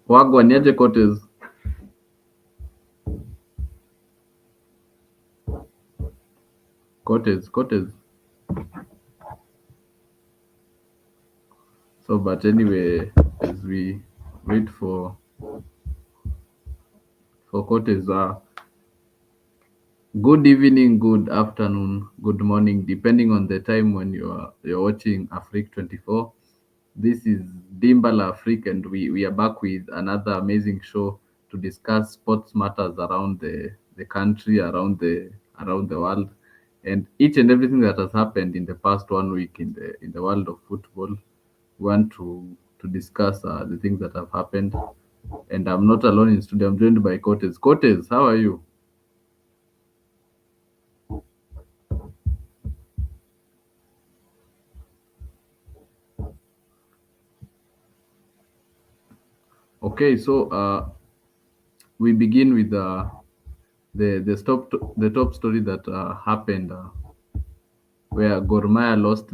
Wagwa niaje Cotes? Cotes. So, but anyway, as we wait for Cotes, good evening, good afternoon, good morning, depending on the time when you're watching Afrique 24. This is Dimbala Afrique, and we are back with another amazing show to discuss sports matters around the country, around the world, and each and everything that has happened in the past 1 week in the world of football. We want to discuss the things that have happened. And I'm not alone in studio. I'm joined by Cortez. Cortez, how are you? Okay, so we begin with the top story that happened where Gor Mahia lost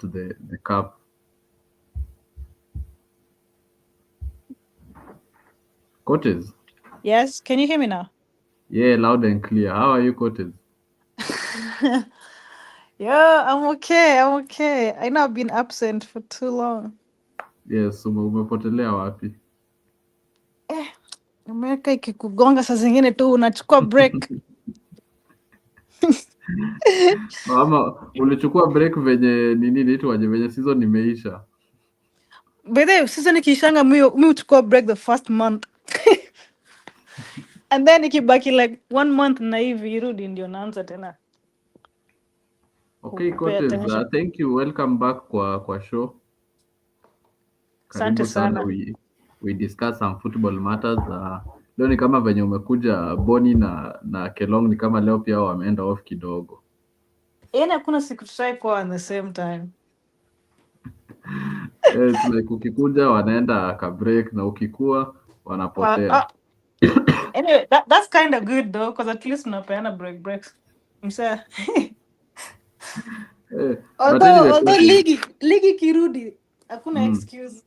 the cup. Cortez, Yes, can you hear me now? yeah, loud and clear. How are you, Cortez? Yeah, I'm okay. I'm okay. I know I've been absent for too long. Yes, umepotelea wapi? Eh, Amerika ikikugonga saa zingine tu unachukua break. Ama ulichukua break venye nini inaitwaje, venye season imeisha? By the way, season ikiishanga mi uchukua break the first month. And then ikibaki like 1 month na hivi irudi ndio naanza tena Okay, pay Cortez, attention. thank you. Welcome back kwa show. Asante Karibu sana. sana. We discuss some football matters. Leo ni kama venye umekuja Boni na Kelong, ni kama leo pia wameenda off kidogo. Yaani hakuna siku tutai kuwa at the same time. It's like ukikuja wanaenda ka break na ukikua wanapotea. Anyway, that's kind of good though, because at least unapeana breaks. Msa. But anyway, Although Cortez, ligi kirudi hakuna mm, excuse.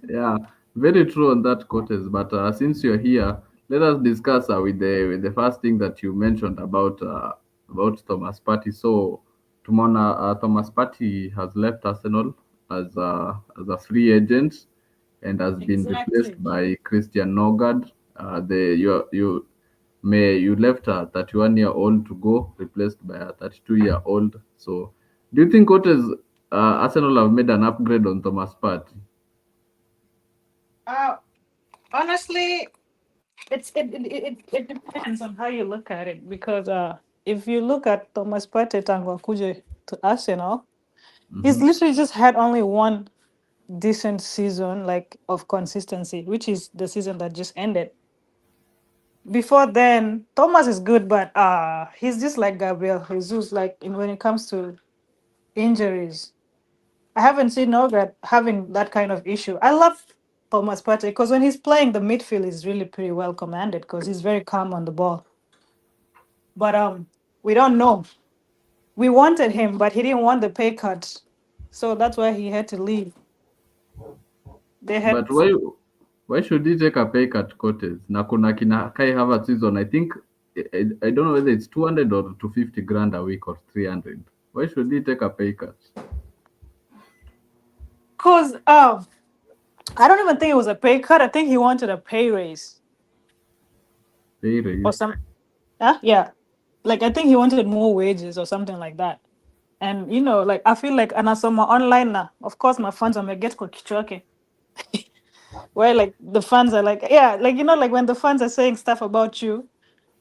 yeah, very true on that, Cortez. But since you're here, let us discuss with the first thing that you mentioned about Thomas Partey. So, Tumona, Thomas Partey has left Arsenal as a free agent and has been replaced Exactly. by Christian Nogard. You left a 31-year-old to go, replaced by a 32-year-old. So, do you think Cortez, Arsenal have made an upgrade on Thomas Partey? Uh, Honestly, it depends on how you look at it, because if you look at Thomas Partey tangu akuje to Arsenal, he's Mm-hmm. literally just had only one decent season like of consistency, which is the season that just ended. Before then, Thomas is good, but he's just like Gabriel Jesus. Like when it comes to injuries, I haven't seen Norgard having that kind of issue. I love Thomas Partey because when he's playing, the midfield is really pretty well commanded because he's very calm on the ball. But we don't know. We wanted him, but he didn't want the pay cut, so that's why he had to leave. They had But why should he take a pay cut, Cortez? Na kuna kina Kai Havertz season, I think I don't know whether it's 200 or 250 grand a week or 300. Why should he take a pay cut? because I don't even think it was a pay cut. I think he wanted a pay raise Pay or raise. some. Yeah, like I think he wanted more wages or something like that. And like I feel like anasoma online now. Of course, my fans are get kwa kichwa yake. Where like the fans are like, yeah, like like when the fans are saying stuff about you,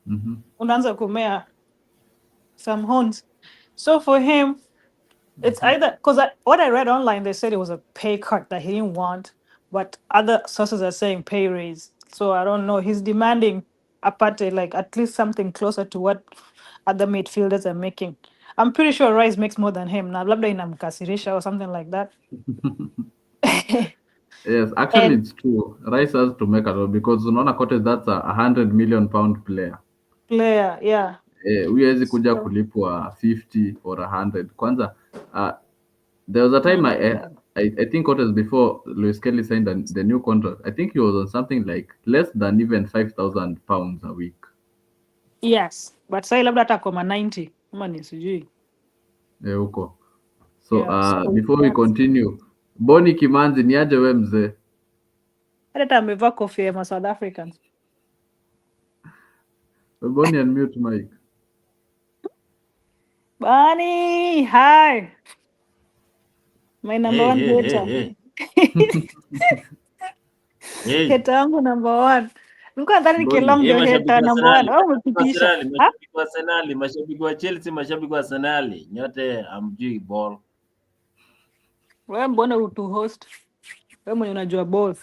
Mm-hmm. unaanza kumea some horns. So for him, it's either because what I read online, they said it was a pay cut that he didn't want, but other sources are saying pay raise. So I don't know. He's demanding aparte like at least something closer to what other midfielders are making. I'm pretty sure Rice makes more than him. Na labda inamkasirisha or something like that. Yes, actually And it's true. Rice has to make a lot because unaona Cortez, that's a 100 million pound player. player, yeah. Huyu hawezi kuja So, kulipwa 50 or 100. Kwanza uh, There was a time Mm. I think what was before Luis Kelly signed the new contract. I think he was on something like less than even £5,000 a week. Yes, but sai labda hata koma 90 ama ni sijui. Huko. So Yeah, so before we that's continue, Boni Kimanzi ni aje we mzee? hata amevaa kofia ya South Africans. Boni unmute mic. Bunny, hi. My number Hey, one hey, hey, hater. hey, hey, Hater wangu number one. Nilikuwa nadhani Boni. Nikelong hey, ndio mashabiki hater wa number one. Arsenali, Au mashabiki wa umepitisha. Arsenali, Ha? mashabiki wa Arsenali, mashabiki wa Chelsea, mashabiki wa Arsenali, nyote hamjui ball. Wewe mbona utu host? Wewe mwenye unajua both.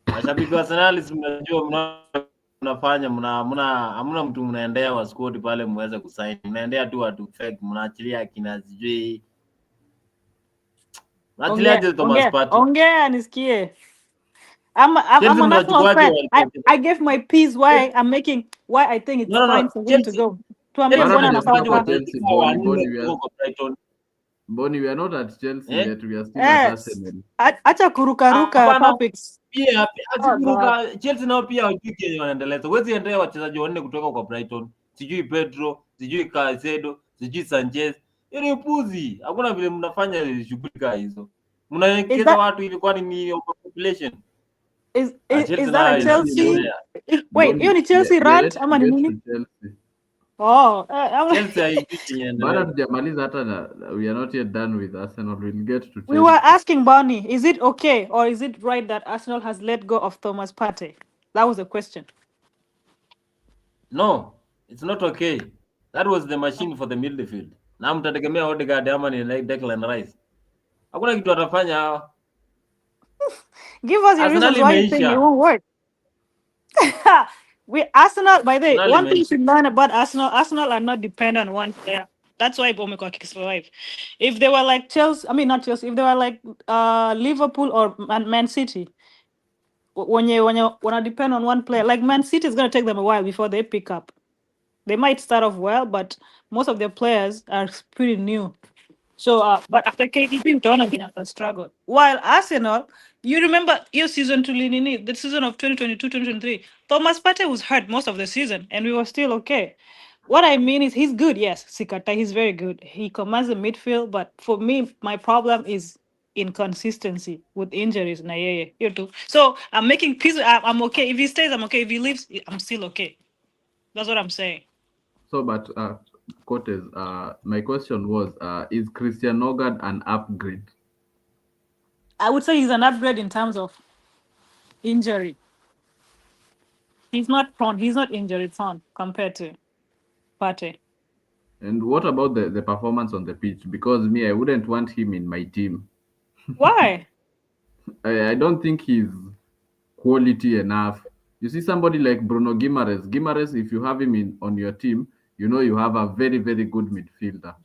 Mashabiki wa Arsenali, si mnajua mnafanya hamna mtu mnaendea wa squad pale muweze kusign. Mnaendea tu watu fake, mnaachilia akina sijui. Ongea, Mnaachiliaje Thomas ongea, Partey? ongea nisikie. I'm Chelsea a national mnachukuaje fan. walikuwa I gave my piece why I think No, it's no, fine no. for him to Chelsea, go. Tuambie Chelsea mbona Bado anafaa hujafika mnachukuaje kwa kukaa. Chelsea, wachezaji hawa Boni. wanne kutoka kwa Brighton? Boni, we are not at Chelsea Eh? yet. We are still at Yes. Arsenal. Acha kurukaruka Hapana, topics. pia Oh God. asikuruka Chelsea nao pia hawajui kenye wanaendeleza. Huwezi endea wachezaji wanne kutoka kwa Brighton, sijui Pedro, sijui Caicedo, sijui Sanchez. Hiyo ni upuzi. Hakuna vile mnafanya shughuli kama hizo. Is Mnaelekeza that watu hivi, kwani ni overpopulation? is Chelsea that a nayo Chelsea, Chelsea? Boni. inajieletea. Wait, hiyo Boni, ni Chelsea we are rant yet to ama ni get nini? to Chelsea. Oh, Chelsea haijui kenye Bado inaendeleza. hatujamaliza hata we are not yet done with Arsenal. We'll get to we were Chelsea. asking Bonnie, is it okay or is it right that Arsenal has let go of Thomas Partey? That was the question. No, it's not okay. That was the machine for the midfield. Na mtategemea Odegaard ama ni like Declan Rice. Hakuna kitu atafanya hawa. Give us your Arsenal reasons why you think it imeisha. won't work. We Arsenal, by the way, Arsenal one thing you imeisha. should learn about Arsenal are not dependent on one player. That's why Bomiko can survive. If they were like Chelsea, I mean not Chelsea, if they were like Liverpool or Man City, when you depend on one player, like Man City is gonna take them a while before they pick up. They might start off well, but most of their players are pretty new. So, but after KDB, utaona vile ata struggle. While Arsenal, you remember your season to Linini, the season of 2022-2023, Thomas Partey was hurt most of the season, and we were still okay. What I mean is he's good, yes, Sikata, he's very good. He commands the midfield, but for me, my problem is inconsistency with injuries. Na yeah, you too. So I'm making peace. I'm okay. If he stays, I'm okay. If he leaves, I'm still okay. That's what I'm saying. So, but Cortez, my question was, is Christian Nogard an upgrade? I would say he's an upgrade in terms of injury. He's not prone. He's not injury prone compared to Partey. And what about the performance on the pitch? Because me, I wouldn't want him in my team. Why? I don't think he's quality enough. You see somebody like Bruno Guimaraes. Guimaraes, if you have him on your team, you know you have a very, very good midfielder.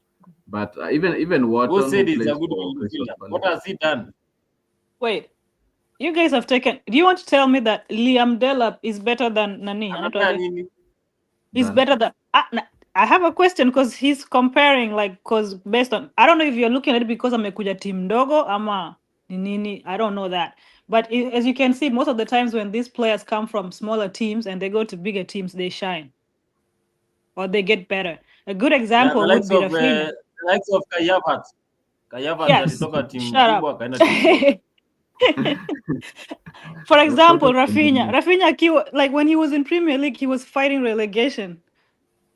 But even Who Wharton, who said he's a plays good for Crystal midfielder? Palace. What has he done? Wait, you guys have taken. Do you want to tell me that Liam Delap is better than Nani? Amefanya nini? He's Done. better than. I have a question because he's comparing like because based on I don't know if you're looking at it because amekuja team dogo ama ni nini. I don't know that. But as you can see, most of the times when these players come from smaller teams and they go to bigger teams, they shine or they get better. A good Yeah, example would be Rafinha. the likes of Kayavat. Kayavat Yes, alitoka timu shut kubwa up. akaenda timu ndogo. For Let example, us Rafinha. continue. Rafinha, like when he was in Premier League, he was fighting relegation,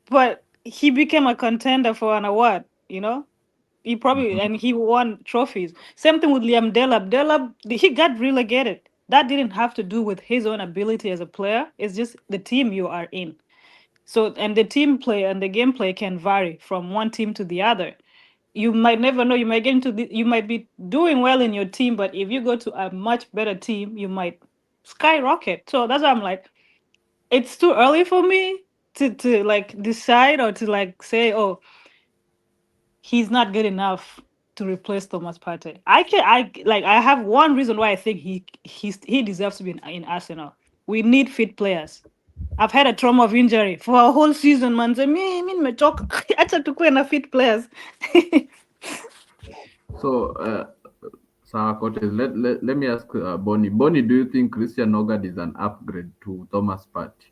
but he became a contender for an award. He probably Mhm. and he won trophies. Same thing with Liam Delap. Delap, he got relegated. That didn't have to do with his own ability as a player. It's just the team you are in. So, and the team play and the gameplay can vary from one team to the other. You might never know. You might get into you might be doing well in your team, but if you go to a much better team, you might skyrocket. So that's why I'm like, it's too early for me to like decide or to like say, oh, he's not good enough to replace Thomas Partey. I have one reason why I think he deserves to be in Arsenal. We need fit players. I've had a trauma of injury for a whole season, man. Me nimechoka. Acha tukue na fit players. So, Sarah Cortez, let me ask Bonnie. Bonnie, do you think Christian Nogard is an upgrade to Thomas Partey?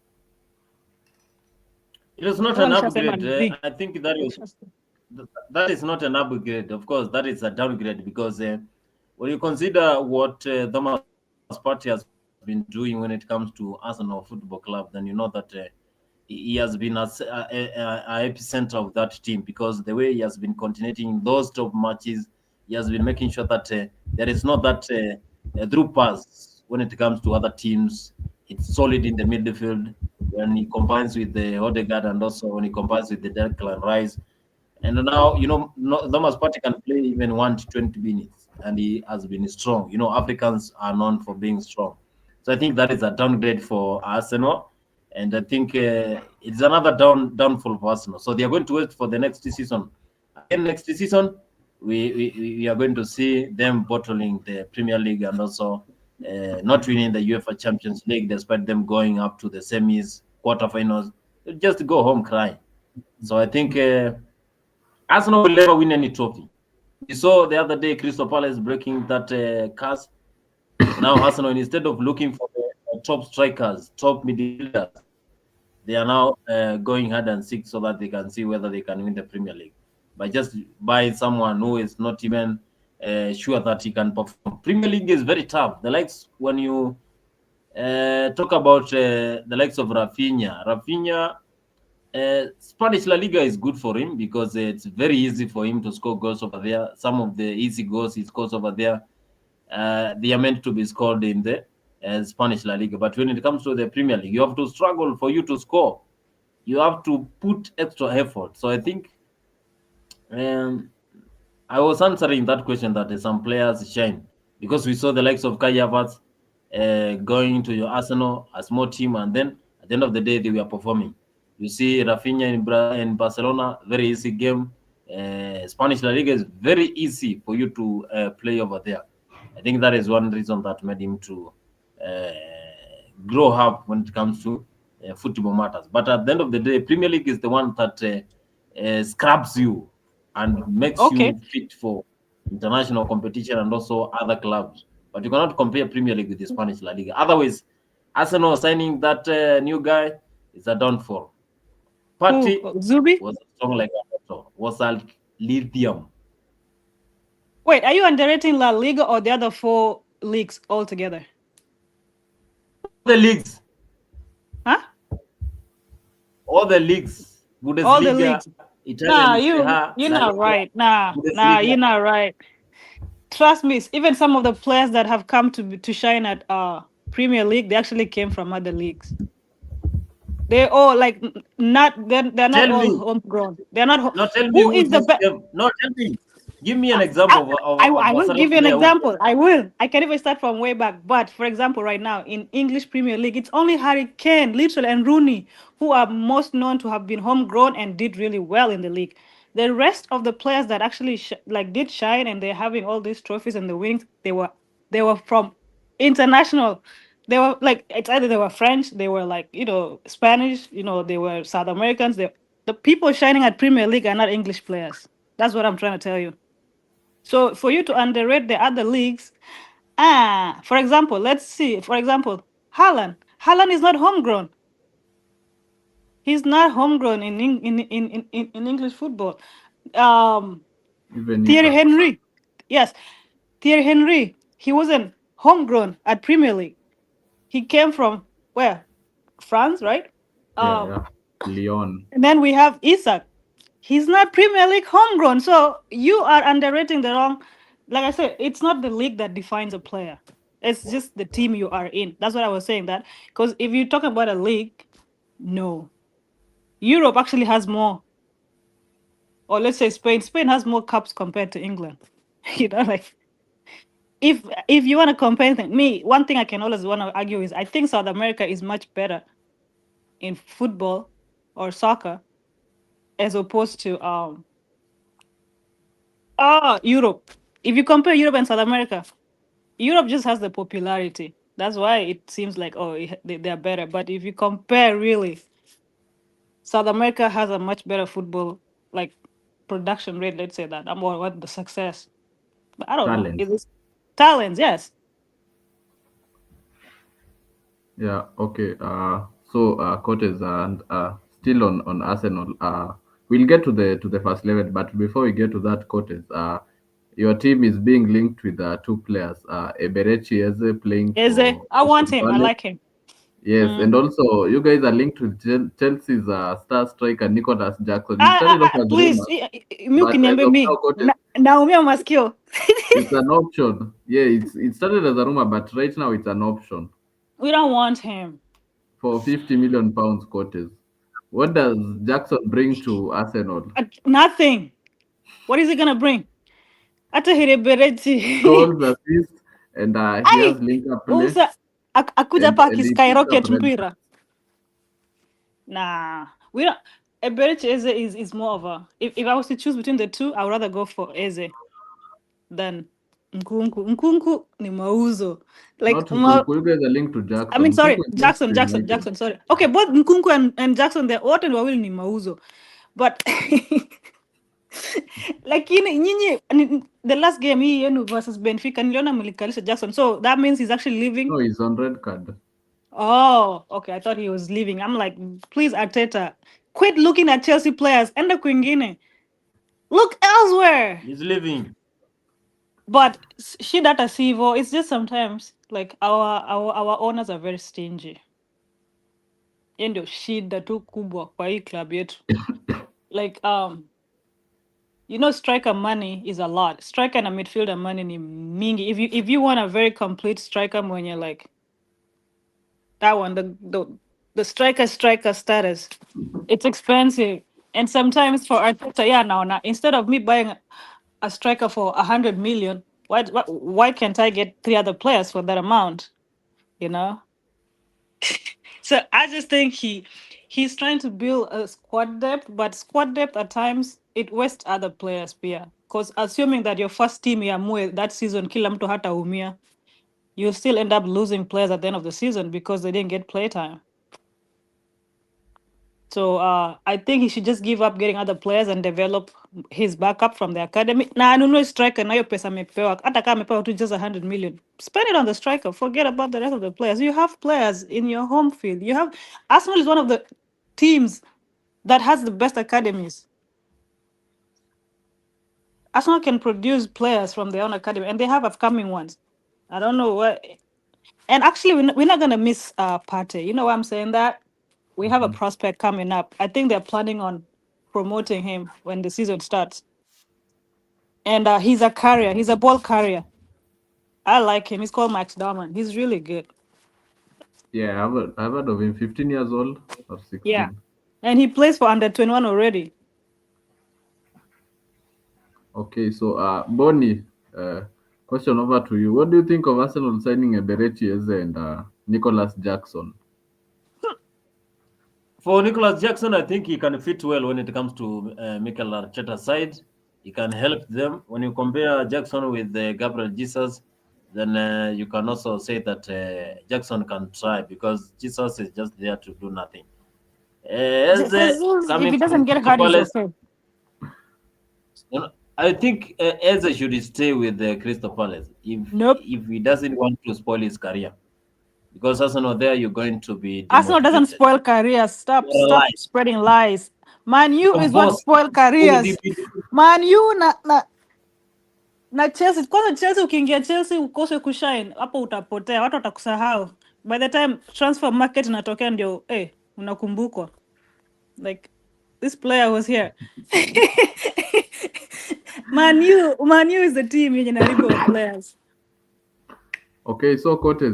It is not Kama an nishasema upgrade. ni V. I think that is not an upgrade. Of course, that is a downgrade because when you consider what Thomas Partey has been doing when it comes to Arsenal Football Club, then you know that he has been a epicenter of that team because the way he has been continuing those top matches, he has been making sure that there is not that through pass when it comes to other teams. It's solid in the midfield when he combines with the Odegaard and also when he combines with the Declan Rice. And now, Thomas Partey can play even 1 to 20 minutes, and he has been strong. Africans are known for being strong. So I think that is a downgrade for Arsenal. And I think it's another downfall for Arsenal. So they are going to wait for the next season. Again, next season, we are going to see them bottling the Premier League and also not winning the UEFA Champions League despite them going up to the semis, quarterfinals. They'll just go home crying. So I think Arsenal will never win any trophy. We saw the other day Crystal Palace breaking that curse. Now Arsenal, instead of looking for the top strikers, top midfielders, they are now going hard and seek so that they can see whether they can win the Premier League. By just buying someone who is not even sure that he can perform. Premier League is very tough. The likes when you talk about the likes of Rafinha, Spanish La Liga is good for him because it's very easy for him to score goals over there. Some of the easy goals he scores over there, they are meant to be scored in the Spanish La Liga. But when it comes to the Premier League, you have to struggle for you to score. You have to put extra effort. So I think um, I was answering that question that some players shine because we saw the likes of Kai Havertz going to your Arsenal, a small team, and then at the end of the day, they were performing. You see Rafinha in Barcelona, very easy game. Spanish La Liga is very easy for you to play over there. I think that is one reason that made him to uh, grow up when it comes to football matters. But at the end of the day, Premier League is the one that scrubs you and makes Okay. you fit for international competition and also other clubs. But you cannot compare Premier League with the Spanish La Liga. Otherwise, Arsenal signing that new guy is a downfall. Who? Party Zubi? was strong like a was a lithium. Wait, are you underrating La Liga or the other four leagues altogether? All the leagues, Huh? all the leagues, All the Bundesliga, leagues. Nah, Italian Serie you A, you're La not Liga, right. Nah, Bundesliga. you're not right. Trust me, even some of the players that have come to shine at Premier League, they actually came from other leagues. They all like not they're not Tell all me, homegrown. They're not no, tell me who who is the just best. came. No, tell me. Give me an I, example of I a will certain give you an player who came. example. I will. I can even start from way back. But for example, right now in English Premier League, it's only Harry Kane, literally, and Rooney who are most known to have been homegrown and did really well in the league. The rest of the players that actually like did shine and they're having all these trophies and the winnings, they were from international. They were like it's either they were French, they were like Spanish, they were South Americans. The people shining at Premier League are not English players. That's what I'm trying to tell you. So for you to underrate the other leagues, for example, let's see. For example, Haaland. Haaland is not homegrown. He's not homegrown in English football. Um, Even Thierry Isaac. Henry. Yes, Thierry Henry. He wasn't homegrown at Premier League. He came from where? France, right? Yeah, Um, yeah. Leon. and then we have Isak. He's not Premier League homegrown. So you are underrating the wrong. Like I said, it's not the league that defines a player. It's just the team you are in. That's what I was saying. That because if you talk about a league, no, Europe actually has more, or let's say Spain. Spain has more cups compared to England. Like if you want to compare me, one thing I can always want to argue is I think South America is much better in football or soccer as opposed to Europe. If you compare Europe and South America, Europe just has the popularity. That's why it seems like they're better. But if you compare really, South America has a much better football like production rate. Let's say that. Or what the success. But I don't know. Talent. Is this talents? Yes. Yeah, okay. Cortez and still on Arsenal. We'll get to the first 11, but before we get to that, Cortez, your team is being linked with two players. Eberechi Eze playing Eze, for I want Crystal him. I Palace. like him. Yes, Mm. and also you guys are linked with Chelsea's star striker Nicholas Jackson. It started off as Please, rumors, but as ukiniambia of mi now, Cortez, naumia masikio. it's an option. Yeah, it started as a rumor, but right now it's an option We don't want him. for 50 million pounds. Cortez. What does Jackson bring to Arsenal? Nothing. What is he gonna bring? Hata Hirebereti. Goals, assists, and he has Ai, link up play umsa akuja hapa and he picks up akiskyrocket red mpira. cards. Nah, we don't. Eberechi Eze is more of a. If I was to choose between the two, I would rather go for Eze than Nkunku. Nkunku ni mauzo. Like, Not Nkunku. You guys are linked to I mean, Jackson. Nkunku sorry, is linked Jackson, to Jackson, United. Jackson. Sorry. Okay, both Nkunku and Jackson, they're wote ni wawili ni mauzo, but lakini nyinyi the last game hii yenu versus Benfica niliona mlikalisha Jackson, so that means he's actually leaving. No, he's on red card. Oh, okay. I thought he was leaving. I'm like, please, Arteta, quit looking at Chelsea players. Enda kwingine. Look elsewhere. He's leaving. But shida tasivo, it's just sometimes like our owners are very stingy. Hiyo ndio shida tu kubwa kwa hii club yetu. Like striker money is a lot. Striker and a midfielder money ni mingi. If you want a very complete striker mwenye like that one, the striker status, it's expensive. And sometimes for Arteta, yeah, now instead of me buying a striker for 100 million, why can't I get three other players for that amount? You know. So I just think he's trying to build a squad depth, but squad depth at times it wastes other players, Pia. Because assuming that your first team ya mue that season kila mtu hata umia, you'll still end up losing players at the end of the season because they didn't get playtime. So I think he should just give up getting other players and develop his backup from the academy. Na anunue striker na hiyo pesa amepewa. Hata kama amepewa tu just 100 million. Spend it on the striker. Forget about the rest of the players. You have players in your home field. Arsenal is one of the teams that has the best academies. Arsenal can produce players from their own academy, and they have upcoming ones. I don't know what. And actually, we're not gonna miss Partey. You know why I'm saying that? We have a Mhm. prospect coming up. I think they're planning on promoting him when the season starts. And he's a carrier. He's a ball carrier. I like him. He's called Max Darman. He's really good. Yeah, I've heard of him. 15 years old or Yeah. 16. And he plays for under 21 already. Okay, so Bonnie, question over to you. What do you think of Arsenal signing Eberechi Eze and Nicholas Jackson? For Nicholas Jackson, I think he can fit well when it comes to Mikel Arteta's side. He can help them. When you compare Jackson with Gabriel Jesus, then you can also say that Jackson can try because Jesus is just there to do nothing. As Jesus, if coming he from doesn't get Crystal hurt, he's Palace, okay. I think Eze should stay with Crystal Palace Nope. if he doesn't want to spoil his career. Because Arsenal there, you're going to be Arsenal doesn't demotivated. spoil careers. Stop, You're stop alive. spreading lies. Man U Of is what course, spoil with the careers. Man U na Chelsea. Kwanza Chelsea, ukiingia Chelsea ukose kushine, hapo utapotea, watu watakusahau. By the time transfer market inatokea ndio unakumbukwa. Like this player was here. Man U is the team yenye naribu wa players. Okay, so Cortez,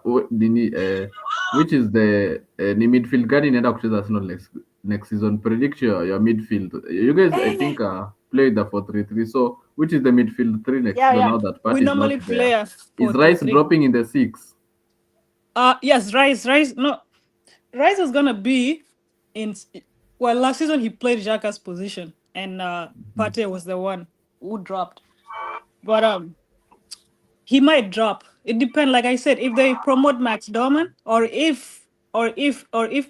which is the ni midfield gani inaenda kucheza Arsenal next season? Predict your midfield. You guys, I think, play the 4-3-3. So, which is the midfield three next Yeah, season yeah. now that We Part is not normally there? play a Is Rice 4-3-3. dropping in the six? Yes, Rice. No, Rice was gonna be in. Well, last season he played Xhaka's position, and Partey was the one who dropped. But he might drop. It depends. Like I said, if they promote Max Dorman, or if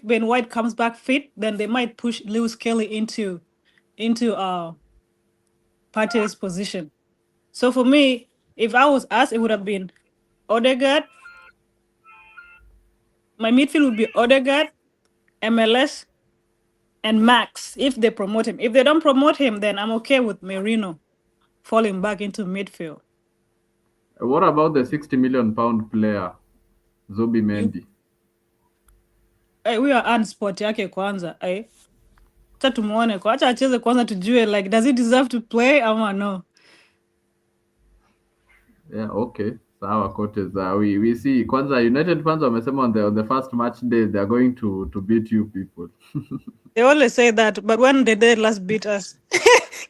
Ben White comes back fit, then they might push Lewis Kelly into Partey's position. So for me, if I was asked, it would have been Odegaard. My midfield would be Odegaard, MLS, and Max if they promote him. If they don't promote him, then I'm okay with Merino falling back into midfield. What about the 60 million pound player, Zubi You, Mendy? we are on spot yake kwanza. Acha tumuone kwa, acha acheze kwanza tujue like does he deserve to play ama no. Yeah, okay. Sawa coaches. We see kwanza United fans wamesema on the first match day they are going to beat you people. They always say that, but when did they last beat us?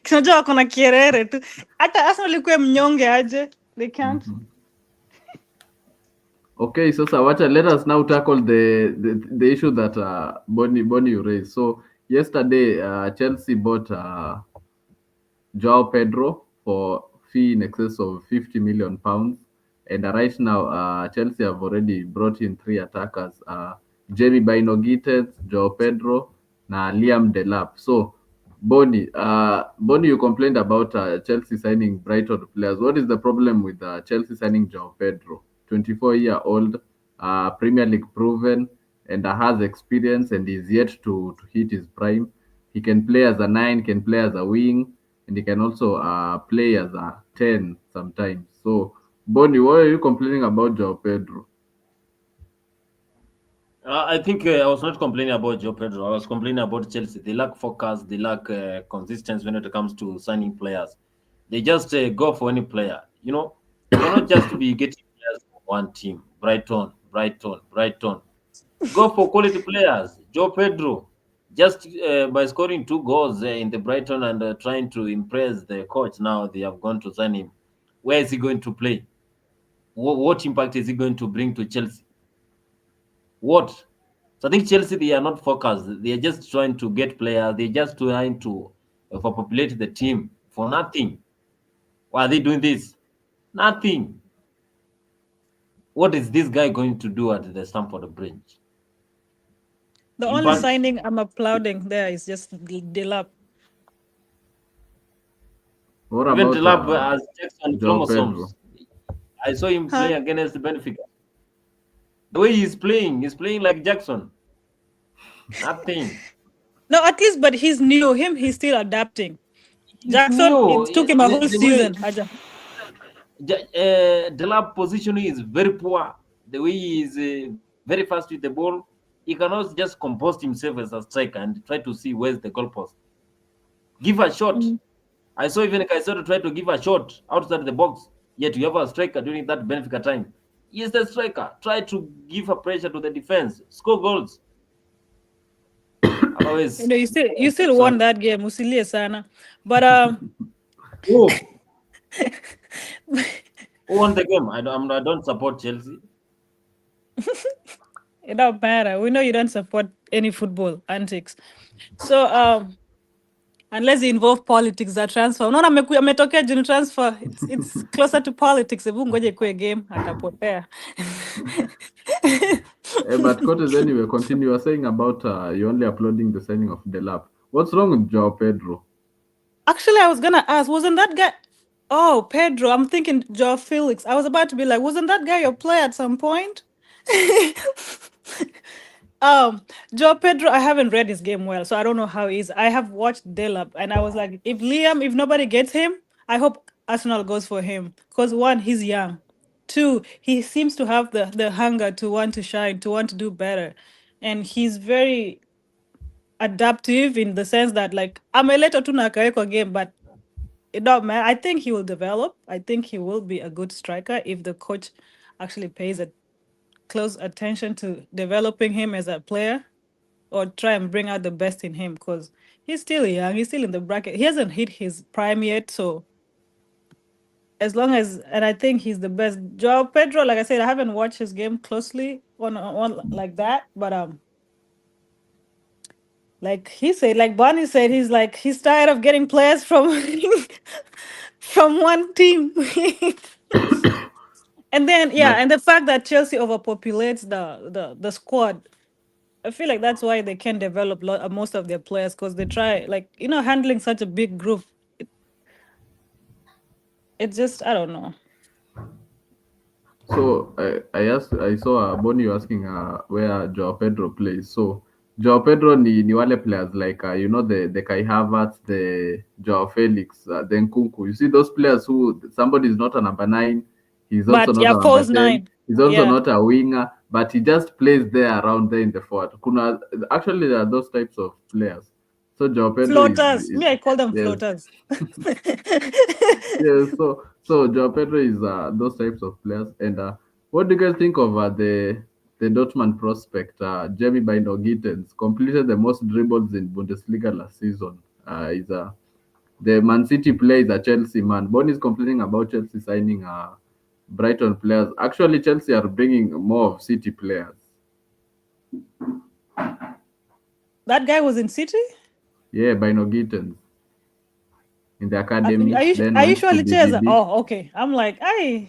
Kinajua wako na kierere tu. Hata Arsenal ikuwe mnyonge aje. They can't. Okay, so Sawacha, let us now tackle the issue that Bonnie you raised. So yesterday, Chelsea bought Joao Pedro for fee in excess of 50 million pounds, and right now, Chelsea have already brought in three attackers: Jamie Bino Gittens, Joao Pedro, na Liam Delap. So Bonnie, you complained about Chelsea signing Brighton players. What is the problem with Chelsea signing Joao Pedro? 24-year-old, Premier League proven, and has experience, and is yet to hit his prime. He can play as a nine, can play as a wing, and he can also play as a 10 sometimes. So, Bonnie, why are you complaining about Joao Pedro? I think I was not complaining about Joe Pedro. I was complaining about Chelsea. They lack focus. They lack consistency when it comes to signing players. They just go for any player. You cannot just be getting players from one team. Brighton, Brighton, Brighton. Go for quality players. Joe Pedro, just by scoring 2 goals in the Brighton and trying to impress the coach, now they have gone to sign him. Where is he going to play? What impact is he going to bring to Chelsea? What? So I think Chelsea, they are not focused. They are just trying to get players. They're just trying to overpopulate the team for nothing. Why are they doing this? Nothing. What is this guy going to do at the Stamford Bridge? The only Impact. signing I'm applauding there is just Delap. What Even about Delap has Jackson Joao Pedro? chromosomes. I saw him Huh? play against Benfica. The way he's playing like Jackson. Nothing. No, at least, but he's new. He's still adapting. He's Jackson, new. it took him a whole The way season. Aja. Delap positioning is very poor. The way he is very fast with the ball, he cannot just compose himself as a striker and try to see where's the goalpost. Give a shot. Mm. I saw even Caicedo try to give a shot outside the box. Yet you have a striker during that Benfica time. He is the striker. Try to give a pressure to the defense. Score goals. You Otherwise, know, you still sorry. won that game, Usilie Sana. But Who who won the game? I don't support Chelsea. it don't matter. We know you don't support any football antics. So unless you involve politics za transfer. Unaona ametokea juu transfer. It's closer to politics. Hebu ngoje ikuwe game atapotea. But coaches, anyway, continue. You were saying about you only uploading the signing of Delap. What's wrong with Joao Pedro? Actually, I was gonna ask, wasn't that guy? Oh, Pedro. I'm thinking Joe Felix. I was about to be like, wasn't that guy your player at some point? Joe Pedro, I haven't read his game well, so I don't know how he is. I have watched Delap, and I was like, if nobody gets him, I hope Arsenal goes for him. Because one, he's young. Two, he seems to have the hunger to want to shine, to want to do better. And he's very adaptive in the sense that like ameleta tu na akawekwa game, but it don't matter. I think he will develop. I think he will be a good striker if the coach actually pays a close attention to developing him as a player or try and bring out the best in him because he's still young. He's still in the bracket. He hasn't hit his prime yet. So as long as, and I think he's the best. Joao Pedro, like I said, I haven't watched his game closely on like that, but like he said, like Bonnie said, he's tired of getting players from from one team. And then yeah, But and the fact that Chelsea overpopulates the squad, I feel like that's why they can develop most of their players because they try like handling such a big group. It's just I don't know. So I saw Bonnie asking where Joao Pedro plays. So Joao Pedro ni wale players like the Kai Havertz, the Joao Felix, the Nkunku. You see those players who somebody is not a number 9, he's also But not yeah, a number false 10, nine. he's also Yeah, not a winger, but he just plays there around there in the forward. Kuna actually there are those types of players. So Joao Pedro floaters. is Me, I call them yes. floaters. Yeah, so Joao Pedro is those types of players. And what do you guys think of the Dortmund prospect, Jamie Bino Gittens, completed the most dribbles in Bundesliga last season. Is the Man City player is a Chelsea man. Bonnie is complaining about Chelsea signing Brighton players. Actually, Chelsea are bringing more of City players. That guy was in City. Yeah, Bino Gittens in the academy, then I went to usually chase. BVB. Oh, okay. I'm like, hey,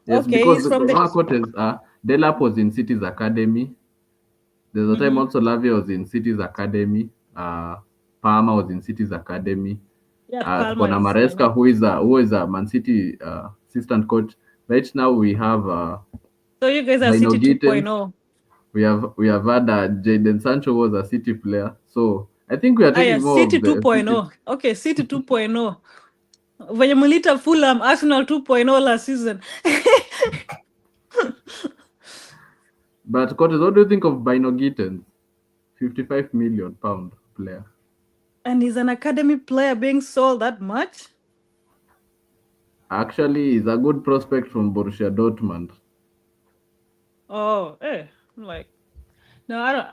Yes, okay, because he's from the. Marcotes, Delap was in City's academy. There's a time Mhm. also Lavia was in City's academy. Palmer was in City's academy. Yeah, Tuko Palmer na is. I Maresca, know. who is a Man City assistant coach. Right now we have So you guys are Bino City Gittens. 2.0. We have had Jaden Sancho was a City player. So I think we are Ah, yeah, taking more City of the City. 2.0. Okay, City 2.0. Venye mlita Fulham Arsenal 2.0 last season. But Cortez, what do you think of Bino Gittens? 55 million pound player. And he's an academy player being sold that much? Actually, he's a good prospect from Borussia Dortmund. Oh, I'm like, no, I don't.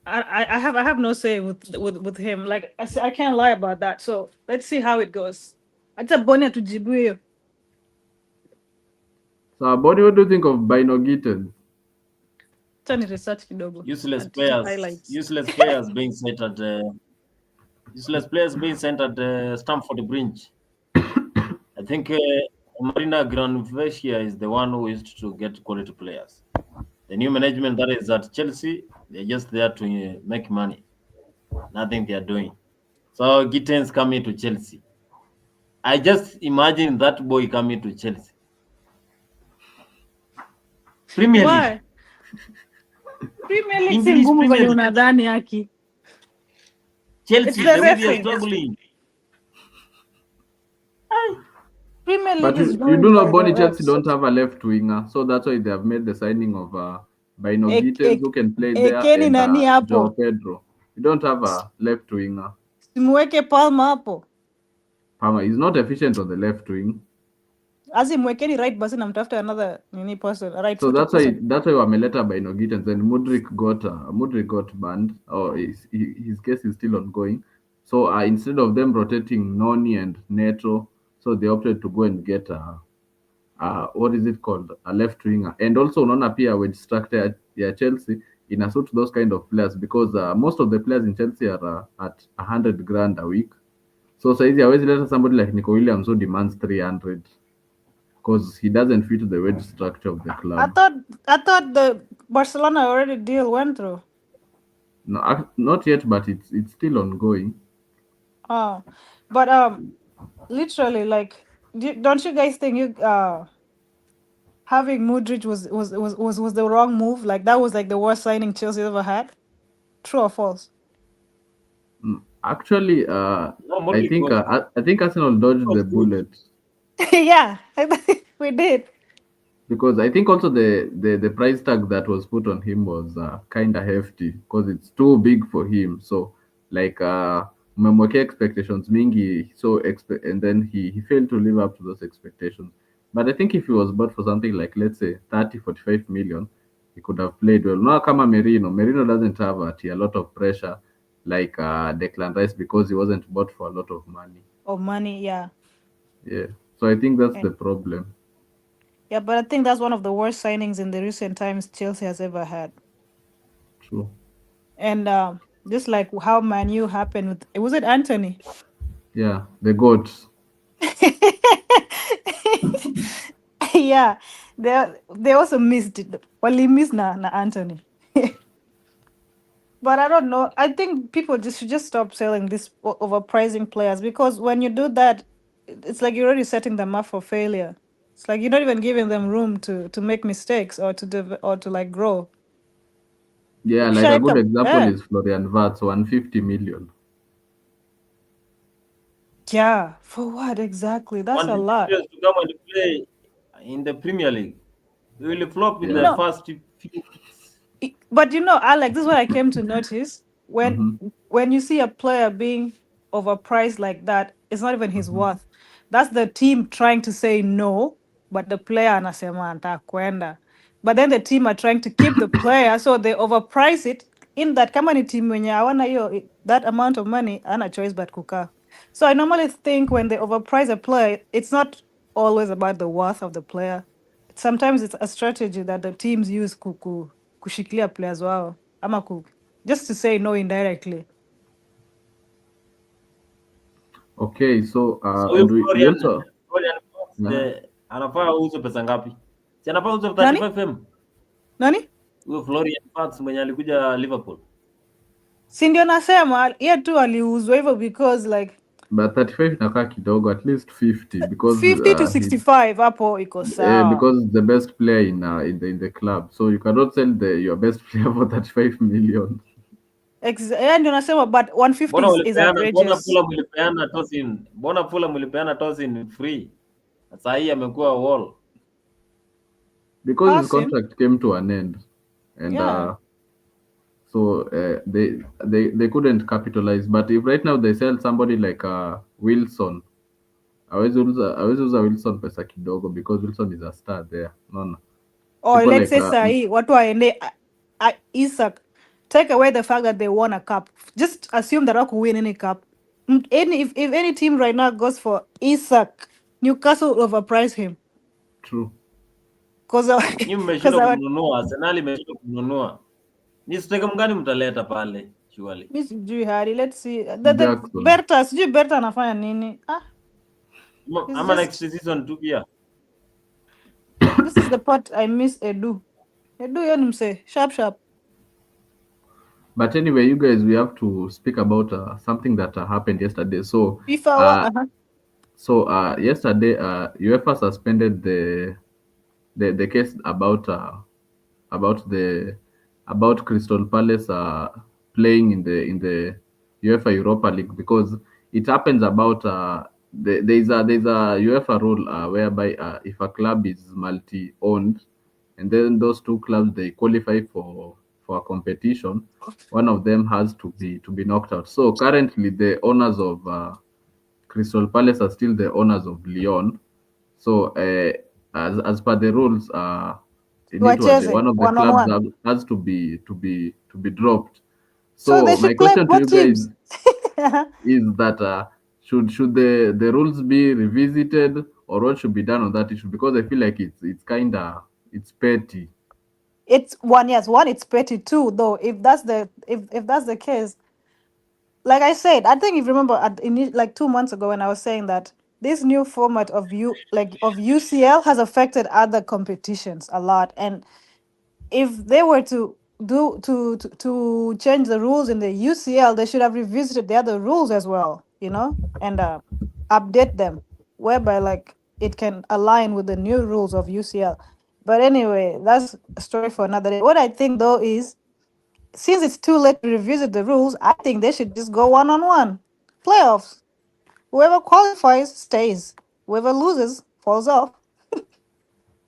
I have no say with him. Like I can't lie about that. So let's see how it goes. Acha Bonia tujibu hiyo. So, Bonnie, what do you think of Bino Gittens? Acha ni research kidogo. Useless Ati players, highlights. useless players being sent at useless players being sent at Stamford Bridge. I think Marina Granovechia is the one who used to get quality players. The new management that is at Chelsea, they're just there to make money. Nothing they are doing. So Gittens coming to Chelsea. I just imagine that boy coming to Chelsea. Premier League, Why? Premier League si English ngumu Premier venye League, unadhani haki. It's Chelsea, the the way they are referees. struggling. Premier But League is you do ruined know by the Bonnie Chelsea refs. don't have a left winger, so that's why they have made the signing of Bino Ek, Gittens ek, who can play there ekeni and nani Joao hapo? Pedro. You don't have a left winger. Simweke Palma hapo. Palmer is not efficient on the left wing. Asi mwekeni right basi namtafuta another nini person, a right So footed person. that's why Wameleta Bino Gittens and Mudrik got banned. Or his case is still ongoing. So instead of them rotating Noni and Neto, so they opted to go and get what is it called, a left winger. And also unaona pia wage structure ya Chelsea inasuit those kind of players because most of the players in Chelsea are at 100 grand a week. So saizi hawezi leta somebody like Nico Williams who demands 300 because he doesn't fit the wage structure of the I club. thought I thought the Barcelona already deal went through. No, not yet, but it's still ongoing. Oh, but literally, like, don't you guys think you having Mudrich was the wrong move? Like that was like the worst signing Chelsea ever had. True or false? Actually, No, I Mudrik think was, Arsenal dodged was the good. bullet. Yeah, we did. Because I think also the price tag that was put on him was kind of hefty because it's too big for him. So like umemwekea expectations mingi, so and then he failed to live up to those expectations. But I think if he was bought for something like let's say 30-45 million, he could have played well. Now kama Merino doesn't have a lot of pressure like Declan Rice because he wasn't bought for a lot of money. Oh, money, yeah. Yeah. So I think that's Eh, the problem. yeah, but I think that's one of the worst signings in the recent times Chelsea has ever had. True. And just like how Manu happened with, was it Anthony? Yeah, the goats. Yeah, they also missed it. Well, he missed na Anthony. But I don't know. I think people just should just stop selling this overpricing players because when you do that, it's like you're already setting them up for failure. It's like you're not even giving them room to make mistakes or or to like grow. Yeah, like a good Ukishaika, example is Florian Wirtz, 150 million. yeah, for what exactly? That's a 150 lot. million to come and play in the Premier League. He will flop in the Yeah. No, first few weeks. but Alex, this is what I came to notice Mm-hmm. when you see a player being overpriced like that, it's not even his Mm-hmm. worth. That's the team trying to say no, but the player anasema kwenda. But then the team are trying to keep the player, so they overprice it. In that kama ni team wenye hawana hiyo that amount of money, ana choice but kukaa. So I normally think when they overprice a player, it's not always about the worth of the player. Sometimes it's a strategy that the teams use kushikilia players wao ama just to say no indirectly. Okay, so So huyo and we Florian also Florian uh, anafaa auze pesa ngapi? Si anafaa auze Nani 35M. nani, Huyo Florian Wirtz mwenye alikuja Liverpool. si ndio nasema ye tu aliuzwa hivyo because like but 35 inakaa kidogo, at least 50 because 50 to he 65 hapo iko sawa. because the best player in the club, so you cannot sell your best player for 35 million. Ndio nasema but 150 is Mbona outrageous. Fulham mlipeana Tosin? Mbona Fulham mlipeana Tosin free? Sasa hii amekuwa wall. Because his Asim, contract came to an end, and yeah. so they couldn't capitalize. But if right now they sell somebody like Wilson, hawezi uza Wilson pesa kidogo because Wilson is a star there. No, no. Or People let's like say sahi watu waende Isak, take away the fact that they won a cup. Just assume that Rock will win any cup. If any team right now goes for Isak, Newcastle will overprice him. true. Because Nyinyi because mmeshindwa kumnunua, Arsenal imeshindwa kumnunua. Ni striker mgani mtaleta pale surely? mi sijui hadi let's see the Jackson. Berta, sijui Berta anafanya nini. It's Ama next just season tu pia. this is the part I miss Edu yoni mse sharp sharp. But anyway, you guys, we have to speak about something that happened yesterday. So, FIFA uh, uh-huh. yesterday, UEFA suspended the case about the about Crystal Palace playing in the UEFA Europa League because it happens about there's a UEFA rule whereby if a club is multi-owned and then those two clubs they qualify for a competition, one of them has to be knocked out. So currently the owners of Crystal Palace are still the owners of Lyon. So as per the rules, Wacheze one of the one on clubs one. has to be dropped. So So they my should play question to both you guys teams. is that should the rules be revisited or what should be done on that issue? Because I feel like it's kind of it's petty. It's one, yes, one, it's petty too, though. If that's the case, like I said, I think if you remember like 2 months ago when I was saying that this new format of UCL has affected other competitions a lot. And if they were to change the rules in the UCL, they should have revisited the other rules as well, and update them, whereby like it can align with the new rules of UCL. But anyway, that's a story for another day. What I think though is, since it's too late to revisit the rules, I think they should just go one on one playoffs. Whoever qualifies stays. Whoever loses falls off.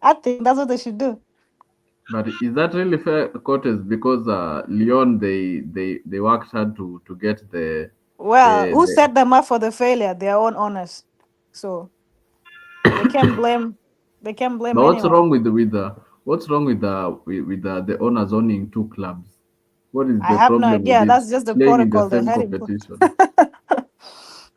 I think that's what they should do. But is that really fair, Cortes? Because Lyon they worked hard to get Well, who the set them up for the failure? Their own owners. So they can't blame they can't blame But what's anyone. wrong with the owners owning two clubs? What is I the have no problem with idea. it That's just the playing in the protocol they same had in place. competition?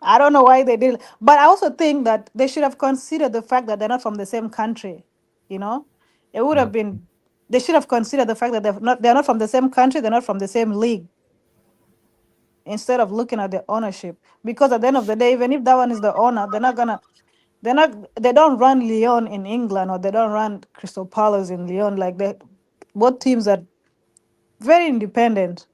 I don't know why they did. But I also think that they should have considered the fact that they're not from the same country. You know, it would Uh, have been. They should have considered the fact that they're not from the same country. They're not from the same league. Instead of looking at the ownership, because at the end of the day, even if that one is the owner, they don't run Lyon in England, or they don't run Crystal Palace in Lyon. Like, they both teams are very independent.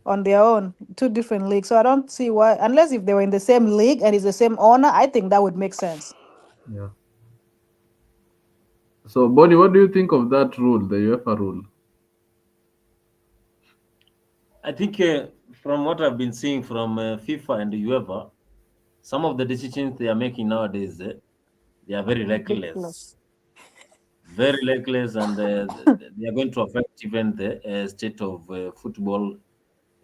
on their own, two different leagues. So I don't see why, unless if they were in the same league and it's the same owner, I think that would make sense. Yeah. So, Bonnie, what do you think of that rule, the UEFA rule? I think from what I've been seeing from FIFA and the UEFA, some of the decisions they are making nowadays, they are very reckless, Ridiculous. very reckless, and they are going to affect even the state of football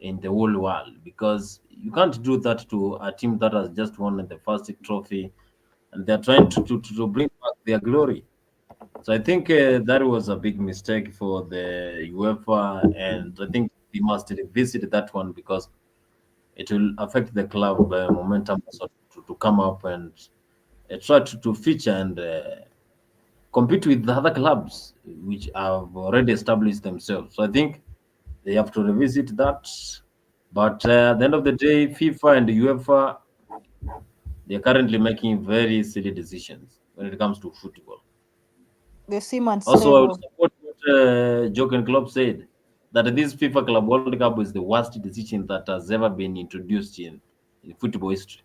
in the whole world, because you can't do that to a team that has just won the first trophy, and they are trying to bring back their glory. So I think that was a big mistake for the UEFA, and I think we must revisit that one because it will affect the club momentum also to come up and try to feature and compete with the other clubs which have already established themselves. So I think they have to revisit that. But at the end of the day, FIFA and the UEFA, they are currently making very silly decisions when it comes to football. They seem Also, I would unstable. support what Jurgen Klopp said, that this FIFA Club World Cup is the worst decision that has ever been introduced in football history.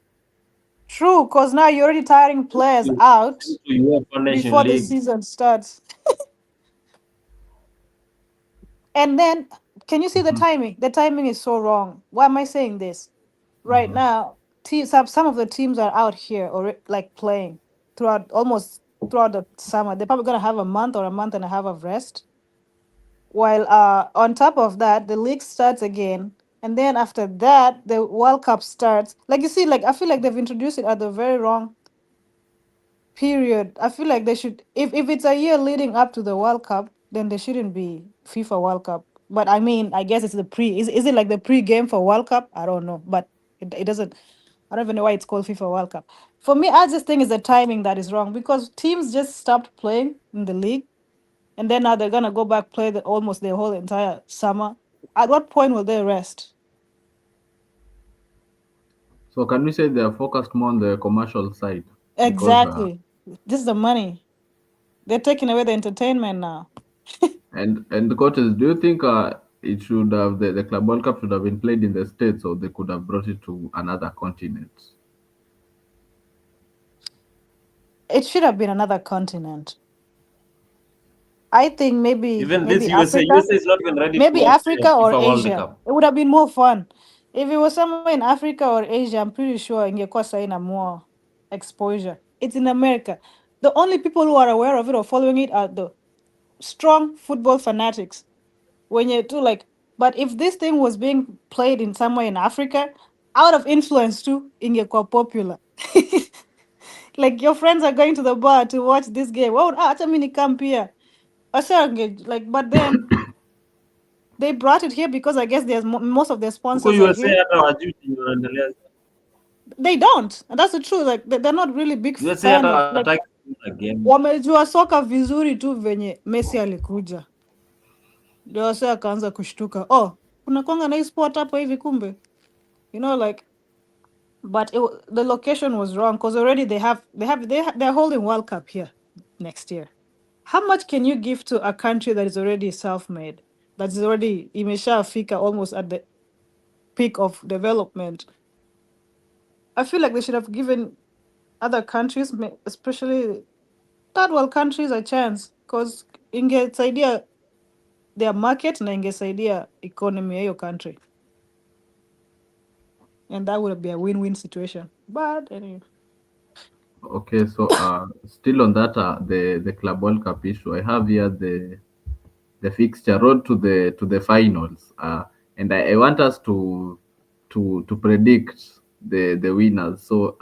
True, because now you're already tiring players To, out to UEFA Nation before the League. season starts. And then, can you see the Mhm, timing? The timing is so wrong. Why am I saying this? Right mhm. now, teams, some of the teams are out here or like playing throughout almost throughout the summer. They're probably gonna have a month or a month and a half of rest. While on top of that, the league starts again, and then after that, the World Cup starts. Like you see, like I feel like they've introduced it at the very wrong period. I feel like they should, if it's a year leading up to the World Cup, then there shouldn't be FIFA World Cup. But I mean, I guess it's the pre. Is it like the pre-game for World Cup? I don't know, but it doesn't. I don't even know why it's called FIFA World Cup. For me, I just think it's the timing that is wrong because teams just stopped playing in the league, and then now they're gonna go back play almost the whole entire summer. At what point will they rest? So, can we say they are focused more on the commercial side? Because Exactly. Just the money. They're taking away the entertainment now. and the coaches, do you think it should have the Club World Cup should have been played in the States, or they could have brought it to another continent? It should have been another continent. I think maybe Even this maybe USA, Africa, USA is not even ready to maybe host Africa or FIFA World Asia. Cup. It would have been more fun if it was somewhere in Africa or Asia. I'm pretty sure ingekuwa saina more exposure. It's in America. The only people who are aware of it or following it are the strong football fanatics. When you do like, but if this thing was being played in somewhere in Africa, out of influence too, ingekuwa popular. Like your friends are going to the bar to watch this game. Oh, acha mimi come here. Like, but then they brought it here because I guess there's most of their Huko sponsors are USA here. hata wajui chenye wanaendelea. They don't, and that's the truth. Like they're not really big USA fan hata of like hawataki kuona game. wamejua soka vizuri tu venye Messi alikuja ndio wase akaanza kushtuka. Oh, kuna kwanga na hii sport hapo hivi kumbe, like. But the location was wrong because already they're holding World Cup here next year. How much can you give to a country that is already self-made, that is already imeshafika almost at the peak of development? I feel like they should have given other countries, especially third world countries, a chance because ingesaidia their market na ingesaidia economy ya hiyo country, and that would be a win-win situation. But anyway, Okay, so still on that the Club World Cup issue, I have here the fixture road to the finals, and I want us to predict the winners. So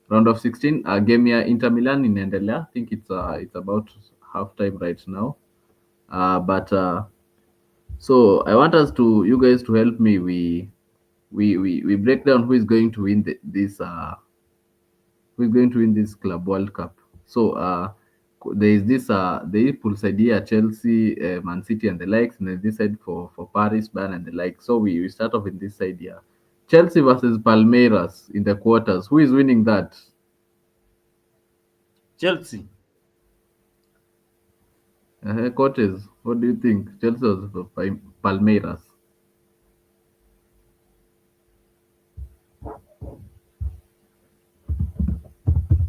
round of 16, game here Inter Milan inaendelea. I think it's about halftime right now. But so I want us to you guys to help me. We break down who is going to win who is going to win this Club World Cup. So there is this the pool side here, Chelsea, Man City, and the likes, and then this side for Paris, Bayern, and the like. So we start off in this side here. Chelsea versus Palmeiras in the quarters. Who is winning that? Chelsea. Quarters. What do you think? Chelsea versus Palmeiras.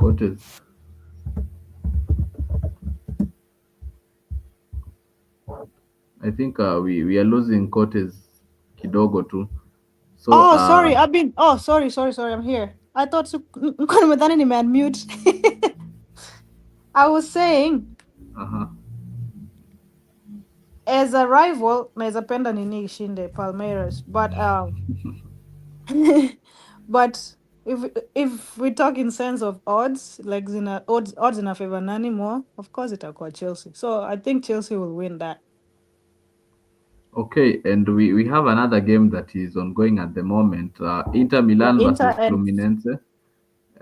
Cotes. I think we are losing Cotes kidogo too. So Oh, sorry. I've been. Oh, sorry, sorry, sorry. I'm here. I thought so. Man mute. I was saying, uh-huh. as a rival, naweza penda nini ishinde Palmeiras, but but if we talk in sense of odds, like zina odds in a favor nani more, of course itakuwa Chelsea. So I think Chelsea will win that. Okay, and we have another game that is ongoing at the moment. Inter Yeah, Milan Inter versus and Fluminense,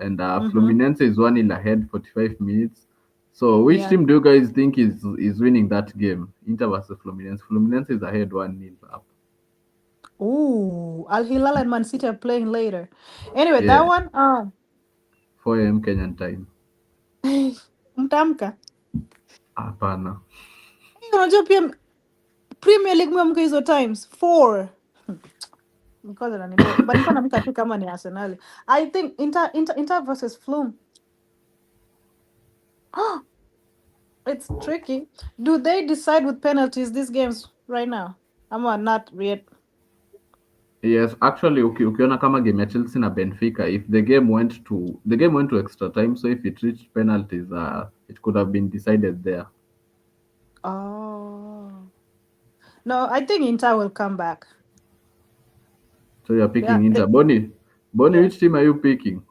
and mm-hmm. Fluminense is 1-0 ahead, 45 minutes. So, which Yeah. team do you guys think is winning that game? Inter versus Fluminense. Fluminense is ahead 1-0 up. Ooh, Al Hilal and Man City are playing later. Anyway, that Yeah, one, 4 a.m. Kenyan time. mtamka. Hapana. Unajua pia Premier League mwamka hizo times 4. Because ananiboo. But nilikuwa naamka tu kama ni Arsenal. I think Inter versus Flume. It's tricky. Do they decide with penalties these games right now? Ama not yet. Yes, actually, ukiona kama game ya Chelsea na Benfica, if the game went to extra time, so if it reached penalties, it could have been decided there. Oh. No, I think Inter will come back. So you're Yeah, picking Inter. Bonnie, yeah. which team are you picking?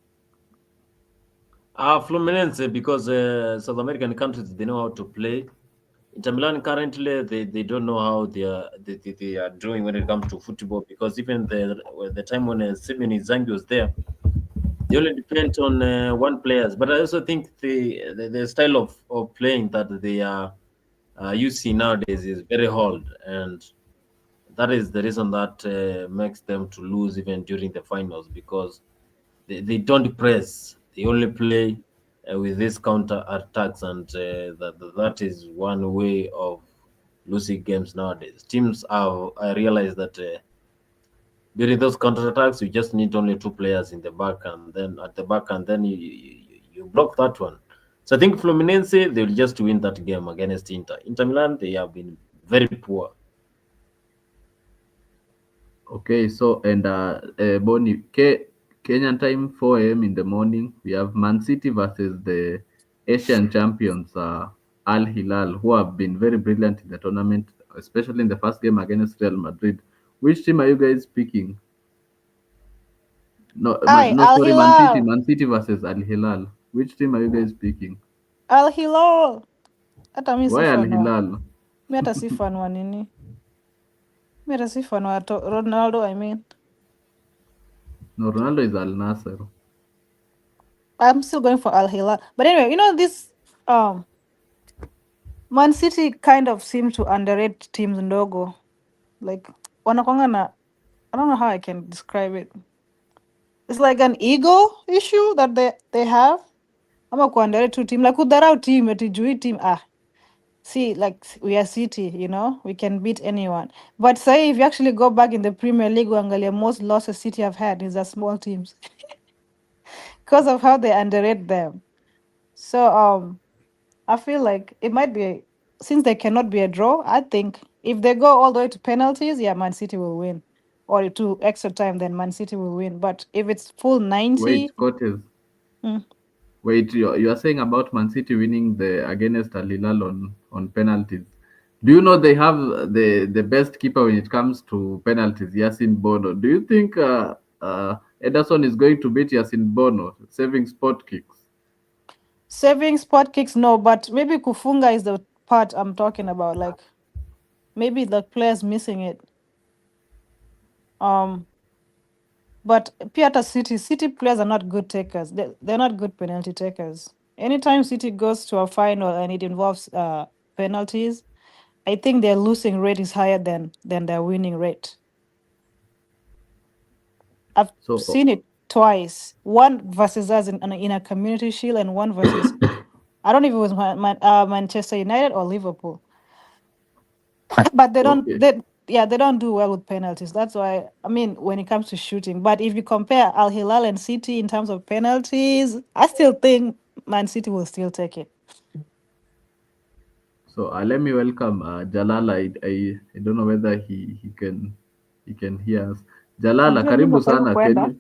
Fluminense, because South American countries, they know how to play. Inter Milan currently they don't know how they are doing when it comes to football, because even the time when Simon Inzaghi was there, they only depend on one players. But I also think the style of playing that they are using nowadays is very old, and that is the reason that makes them to lose even during the finals, because they don't press. They only play with these counter attacks, and that is one way of losing games nowadays. Teams have I realize that during those counter attacks, you just need only two players in the back, and then at the back, and then you block that one. So I think Fluminense they will just win that game against Inter. Inter Milan they have been very poor. Okay, so and Bonnie, Kenyan time 4 a.m. in the morning. We have Man City versus the Asian champions, Al Hilal, who have been very brilliant in the tournament, especially in the first game against Real Madrid. Which team are you guys picking? No, Ay, no, Al sorry, Man City. Hilal. Man City versus Al Hilal. Which team are you guys picking? Al Hilal. Hata mi si Why Al fan wa. Hilal? Mi hata si fan wa nini. Mi hata si fan wa Ronaldo, I mean. No, Ronaldo is Al Nasser. I'm still going for Al Hilal. But anyway, this Man City kind of seem to underrate teams ndogo. Like wanakwanga na, I don't know how I can describe it. It's like an ego issue that they have. Ama kuandarate tu team, like kudharau team ati juu hii team see, like we are City, we can beat anyone. But say if you actually go back in the Premier League, uangalia most losses City have had is the small teams because of how they underrate them. So I feel like it might be since they cannot be a draw. I think if they go all the way to penalties, yeah, Man City will win, or to extra time, then Man City will win. But if it's full Wait, 90, Cortez. mm, Wait, you are saying about Man City winning the against Al Hilal on penalties. Do you know they have the best keeper when it comes to penalties, Yasin Bono? Do you think Ederson is going to beat Yasin Bono saving spot kicks? saving spot kicks, no. But maybe kufunga is the part I'm talking about. Like maybe the players missing it. Um, but Piata City players are not good takers. They're not good penalty takers. Anytime City goes to a final and it involves penalties, I think their losing rate is higher than their winning rate. I've So seen it twice. One versus us in a community shield, and one versus I don't know if it was Manchester United or Liverpool. But they don't okay, they yeah, they don't do well with penalties. That's why I mean when it comes to shooting. But if you compare Al Hilal and City in terms of penalties, I still think Man City will still take it. So let me welcome Jalala. I don't know whether he can hear us. Jalala, Unajua mimi karibu nafai sana. Can kwenda. you?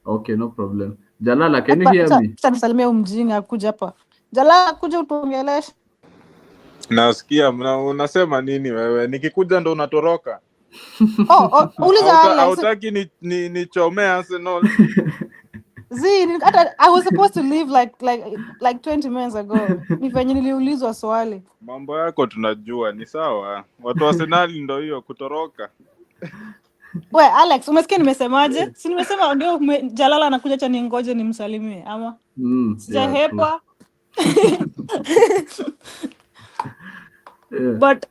Okay, no problem. Jalala, can you Hapa hear me? acha nisalimie mjinga kuja hapa. Jalala kuja utuongeleshe. Nasikia unasema nini wewe? Nikikuja ndo unatoroka. Uliza Alex. Hautaki nichomee Arsenal. Hata I was supposed to leave like 20 minutes ago. Ni venye niliulizwa swali. Mambo yako tunajua, ni sawa. Watu wa Arsenal ndo hiyo kutoroka. We Alex, umesikia nimesemaje? Si nimesema ndio Jalala anakuja cha ningoje nimsalimie ama? Yeah, Sijahepa. yeah. But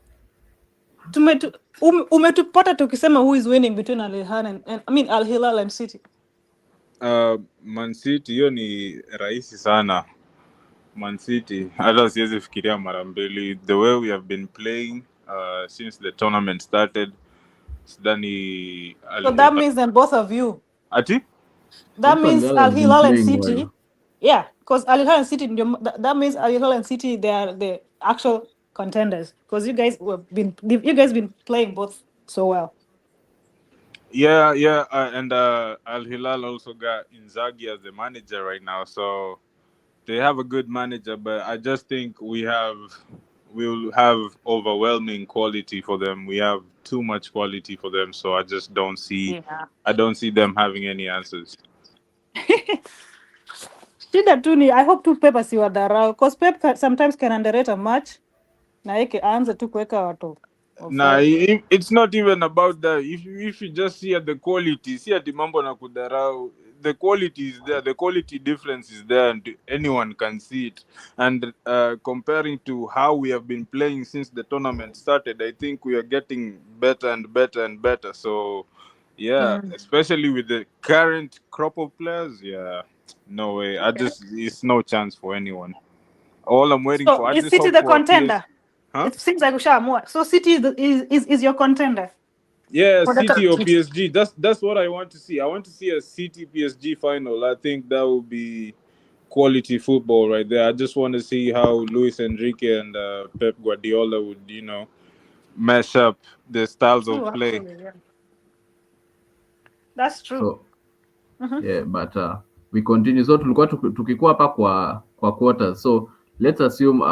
umetupata tukisema who is winning between Al Hilal and City. Man City hiyo ni rahisi sana. Man City hata siwezi fikiria mara mbili. The way we have been playing since the tournament started. Sidhani So that means then both of you. Ati? That means Al Hilal and City. Well. Yeah, because Al Hilal and City, that means Al Hilal and City, they are the actual contenders. Because you guys been playing both so well. Yeah, and Al Hilal also got Inzaghi as the manager right now, so they have a good manager. But I just think we'll have overwhelming quality for them. We have too much quality for them, so I just don't see. Yeah. I don't see them having any answers. Shida tu ni I hope tu Pep asiwadharau because Pep sometimes can underrate a match na yake aanze tu kuweka watu. Nah, it's not even about that. If you just see at the quality, see at the mambo na kudharau, the quality is there. The quality difference is there, and anyone can see it. And comparing to how we have been playing since the tournament started, I think we are getting better and better and better. So, yeah, especially with the current crop of players, yeah, no way. Okay. It's no chance for anyone. All I'm waiting for. Is City the contender? Huh? It seems like ushaamua. So City is your contender. Yeah, City or PSG. That's what I want to see. I want to see a City PSG final. I think that will be quality football right there. I just want to see how Luis Enrique and Pep Guardiola would, mesh up the styles of play. Absolutely, yeah. That's true. So, yeah, but we continue. So tulikuwa tukikuwa hapa kwa quarters. So let's assume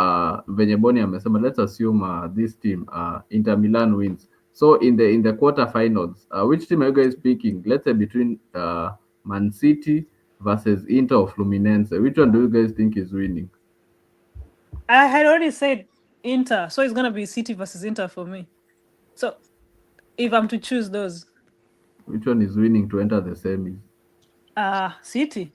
venye Boni amesema, let's assume this team Inter Milan wins. So in the quarterfinals, which team are you guys picking? Let's say between Man City versus Inter or Fluminense. Which one do you guys think is winning? I had already said Inter, so it's gonna be City versus Inter for me. So if I'm to choose those, which one is winning to enter the semis? City.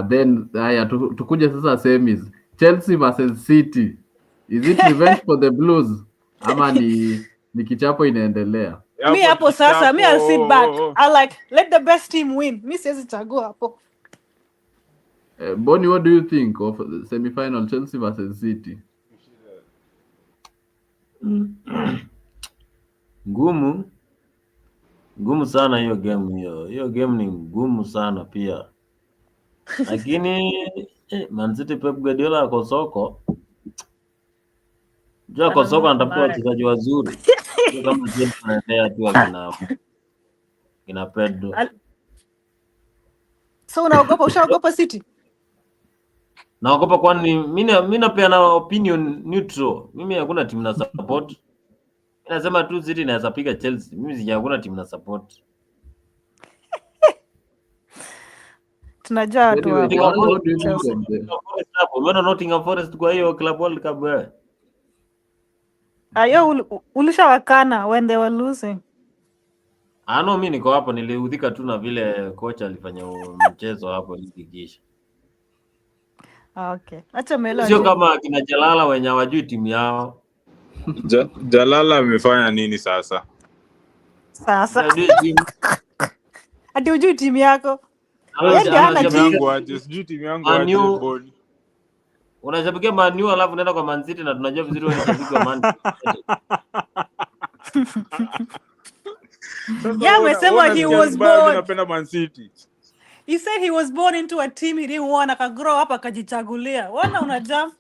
Then tukuje sasa semis. Chelsea versus City. Is it revenge for the Blues? Ama ni kichapo inaendelea? Me hapo sasa, me I'll sit back. I let the best team win. Me siwezi chagua hapo. Bonnie, what do you think of the semi-final Chelsea versus City? Ngumu sana hiyo game hiyo. Hiyo game ni ngumu sana pia. Lakini Man City Pep Guardiola ako soko. Jua kwa soko anatafuta wachezaji wazuri. Kama James anaendelea tu kina Pedro. So ushaogopa City? Naogopa kwani mimi napeana opinion neutral. Mimi hakuna timu na support. Nasema tu City inaweza piga Chelsea. Mimi hakuna timu na support. Tunajua tu hapo. Umeona Nottingham Forest kwa hiyo Club World Cup wewe? Ayo ulishawakana when they were losing. No, mimi niko hapo niliudhika tu na vile kocha alifanya mchezo hapo ikikisha. Okay. Acha Melo. Sio kama kina Jalala wenye hawajui timu yao. Jalala amefanya nini sasa? Ati hujui timu yako? Sijui timu yangu aje Boni. Unashabikia Man U alafu unaenda kwa Man City na tunajua vizuri wewe ni shabiki wa Man Yeah, umesema he was born. Napenda Man City. He said he was born into a team he didn't want, akagrow up akajichagulia. Wana unajam?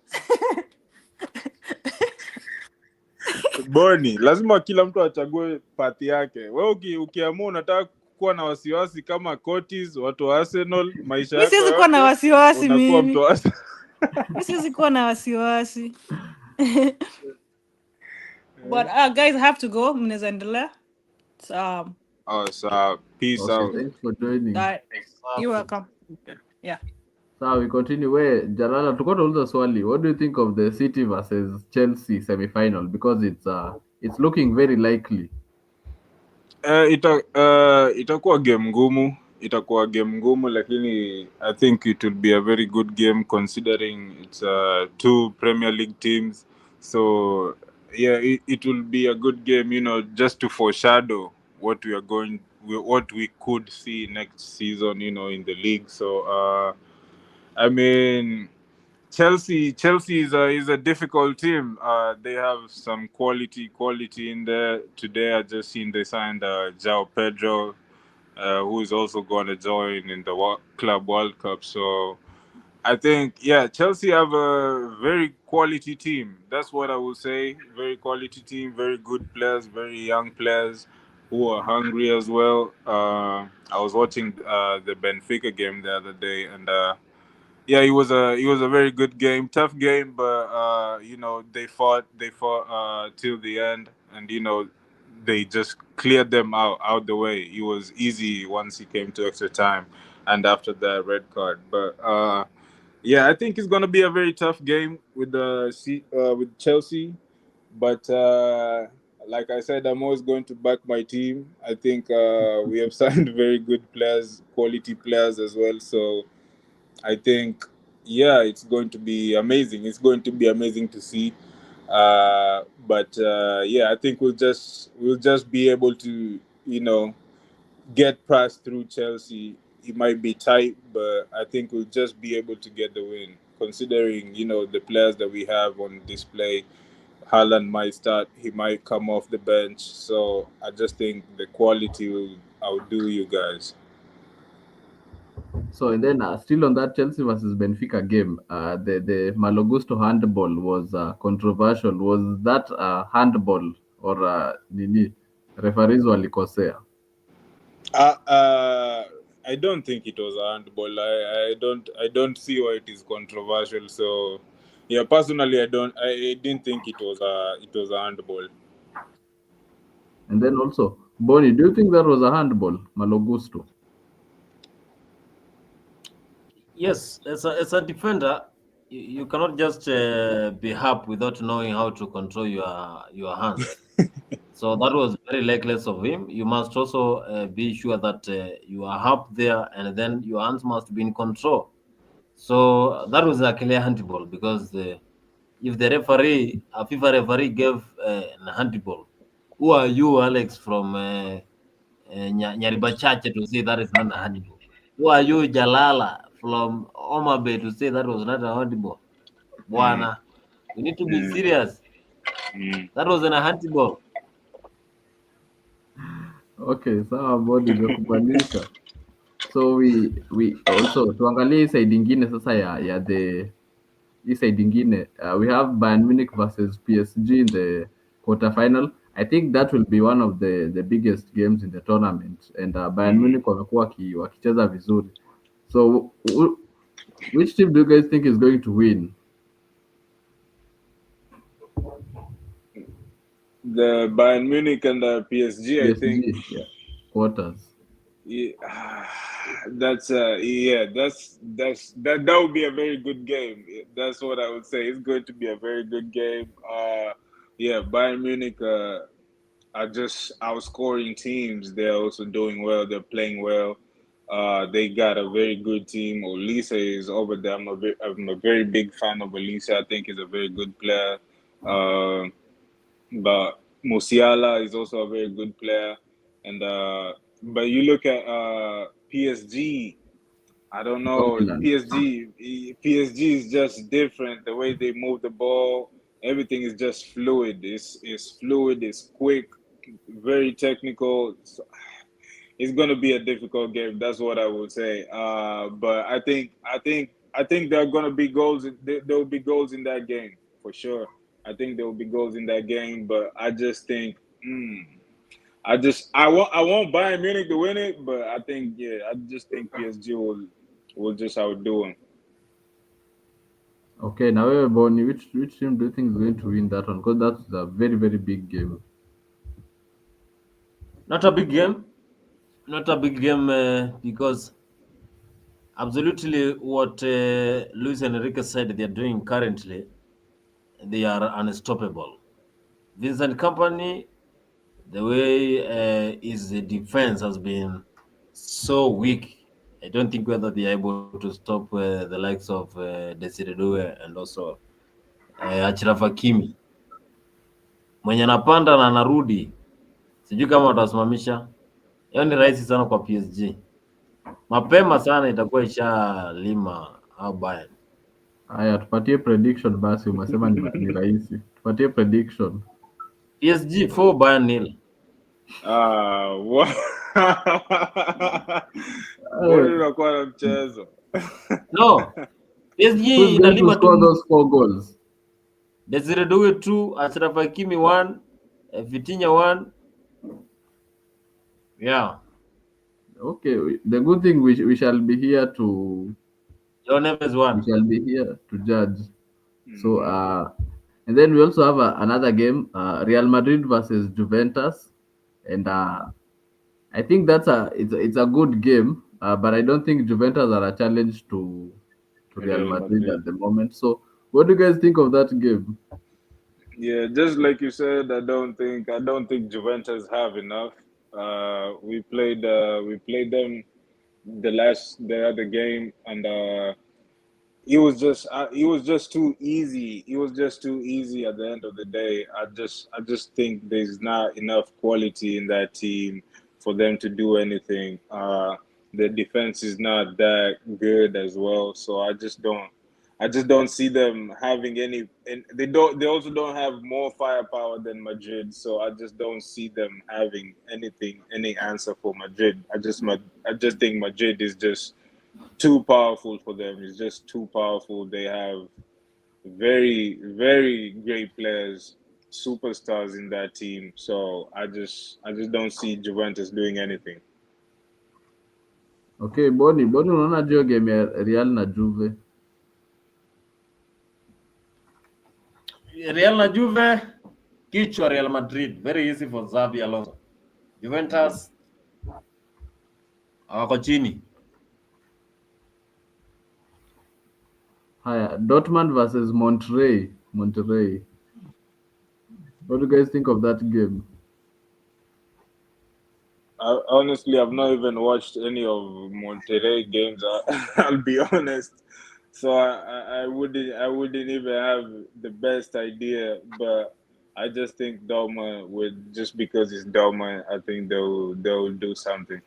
Boni, lazima kila mtu achague pati yake. Wewe ukiamua unataka kuwa na wasiwasi kama Curtis, watu wa Arsenal, maisha Mi yako siwezi kuwa na yote wasiwasi unakuwa mtu mimi. wa Arsenal. Mi siwezi kuwa na wasiwasi. But guys, I have to go. Mnaweza endelea. Oh, so peace Okay, out. thanks for joining. You're welcome. Yeah. So we continue. Where Jalala, to go to the swali, what do you think of the City versus Chelsea semi-final? Because it's looking very likely. Itakuwa game ngumu, lakini I think it will be a very good game considering it's two Premier League teams. So yeah, it will be a good game, just to foreshadow what we could see next season, in the league. So I mean, Chelsea is a difficult team. They have some quality in there. Today I just seen they signed Joao Pedro, who is also going to join in the Club World Cup. So I think, yeah, Chelsea have a very quality team. That's what I would say. Very quality team, very good players, very young players who are hungry as well. I was watching the Benfica game the other day, and yeah, it was a very good game, tough game, but they fought till the end, and they just cleared them out the way. It was easy once it came to extra time, and after that red card. But yeah, I think it's gonna be a very tough game with Chelsea, but like I said, I'm always going to back my team. I think we have signed very good players, quality players as well. So I think, yeah, it's going to be amazing. It's going to be amazing to see. But yeah, I think we'll just be able to get past through Chelsea. It might be tight, but I think we'll just be able to get the win. Considering the players that we have on display, Haaland might start. He might come off the bench. So I just think the quality will outdo you guys. So and then still on that Chelsea versus Benfica game, the Malogusto handball was controversial. Was that handball or nini? Referees walikosea? I don't think it was a handball. I don't see why it is controversial. So yeah, personally, I didn't think it was a handball. And then also, Bonnie, do you think that was a handball, Malogusto? Yes, as a defender, you cannot just be up without knowing how to control your hands. So that was very reckless of him. You must also be sure that you are up there, and then your hands must be in control. So that was a clear handball because if the referee, a FIFA referee, gave a handball, who are you, Alex, from Nyaribachache, to say that is not a handball? Who are you, Jalala, from Omabe, to say that was not a handball? Mm, Bwana, we need to be mm, serious. mm. That was a handball. Okay, sawa Bonnie, nimekubalisha. So we also tuangalie hii side ingine sasa ya hii side ingine we have Bayern Munich versus PSG in the quarterfinal. I think that will be one of the biggest games in the tournament, and Bayern Munich wamekuwa wakicheza vizuri. So which team do you guys think is going to win? The Bayern Munich and the PSG, I think. PSG, yeah, quarters. Yeah, that would be a very good game. That's what I would say. It's going to be a very good game. Yeah, Bayern Munich are just outscoring teams. They're also doing well. They're playing well. They got a very good team. Olise is over there. I'm a very big fan of Olise. I think he's a very good player. Uh, but Musiala is also a very good player. And but you look at PSG. I don't know. Dominant. PSG is just different. The way they move the ball, everything is just fluid. It's fluid. It's quick, very technical. it's gonna be a difficult game. That's what I would say. But I think there are gonna be goals. There will be goals in that game for sure. I think there will be goals in that game. But I just think, I won't Bayern Munich to win it. But I think, yeah, I just think PSG will just outdo them. Okay, now Bonnie, which team do you think is going to win that one? Because that's a very very big game. Not a big game. Not a big game because absolutely what Luis Enrique said they are doing currently, they are unstoppable. Vincent Company, the way his defense has been so weak, I don't think whether they are able to stop the likes of Desire Due and also Achraf Hakimi mwenye anapanda na anarudi, sijui kama watasimamisha. Hiyo ni rahisi sana kwa PSG, mapema sana itakuwa ishalima au Bayern. Haya, tupatie prediction basi. Umesema ni rahisi, tupatie prediction. PSG 4 Bayern nil. What? Mbona Eh, unakuwa na mchezo? No, PSG who's going to inalima score tu. those 4 goals? Desire Due 2, Achraf Hakimi 1, Vitinha 1. Yeah, Okay, the good thing we shall be here to Joao Neves we 1. shall be here to judge. So Mhm. and then we also have another game, Real Madrid versus Juventus, and I think it's a good game, but I don't think Juventus are a challenge to Real Real Madrid Madrid. at the moment. So what do you guys think of that game? Yeah, just like you said, I don't think Juventus have enough. We played them the other game, and it was just too easy. It was just too easy at the end of the day. I just think there's not enough quality in that team for them to do anything. The defense is not that good as well, so I just don't see them having any, and they also don't have more firepower than Madrid, so I just don't see them having any answer for Madrid. I just think Madrid is just too powerful for them. It's just too powerful. They have very, very great players, superstars in that team. So I just don't see Juventus doing anything. Okay, Boni, unaona hiyo game ya Real na Juve? Real na Juve, kichwa Real Madrid. Very easy for Xavi Alonso. Juventus hawako chini. Haya, Dortmund versus Monterrey. Monterrey. What do you guys think of that game? I've not even watched any of Monterrey games. I'll be honest. So I wouldn't even have the best idea. But I just think Dortmund would, just because it's Dortmund, I think they'll do something.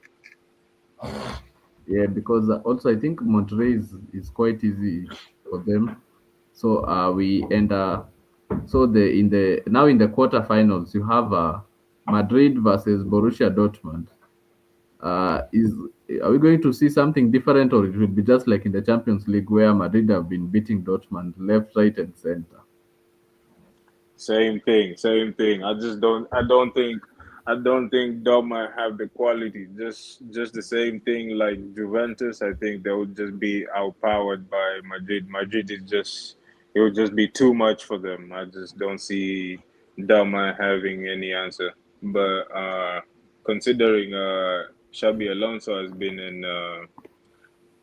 Yeah, because also I think Monterrey is quite easy for them. So we and so the in the now in the quarterfinals you have Madrid versus Borussia Dortmund. Is Are we going to see something different, or it will be just like in the Champions League where Madrid have been beating Dortmund left, right, and center? Same thing, same thing. I don't think Dortmund have the quality. Just the same thing like Juventus. I think they would just be outpowered by Madrid. Madrid is just it would just be too much for them. I just don't see Dortmund having any answer. But considering Xabi Alonso has been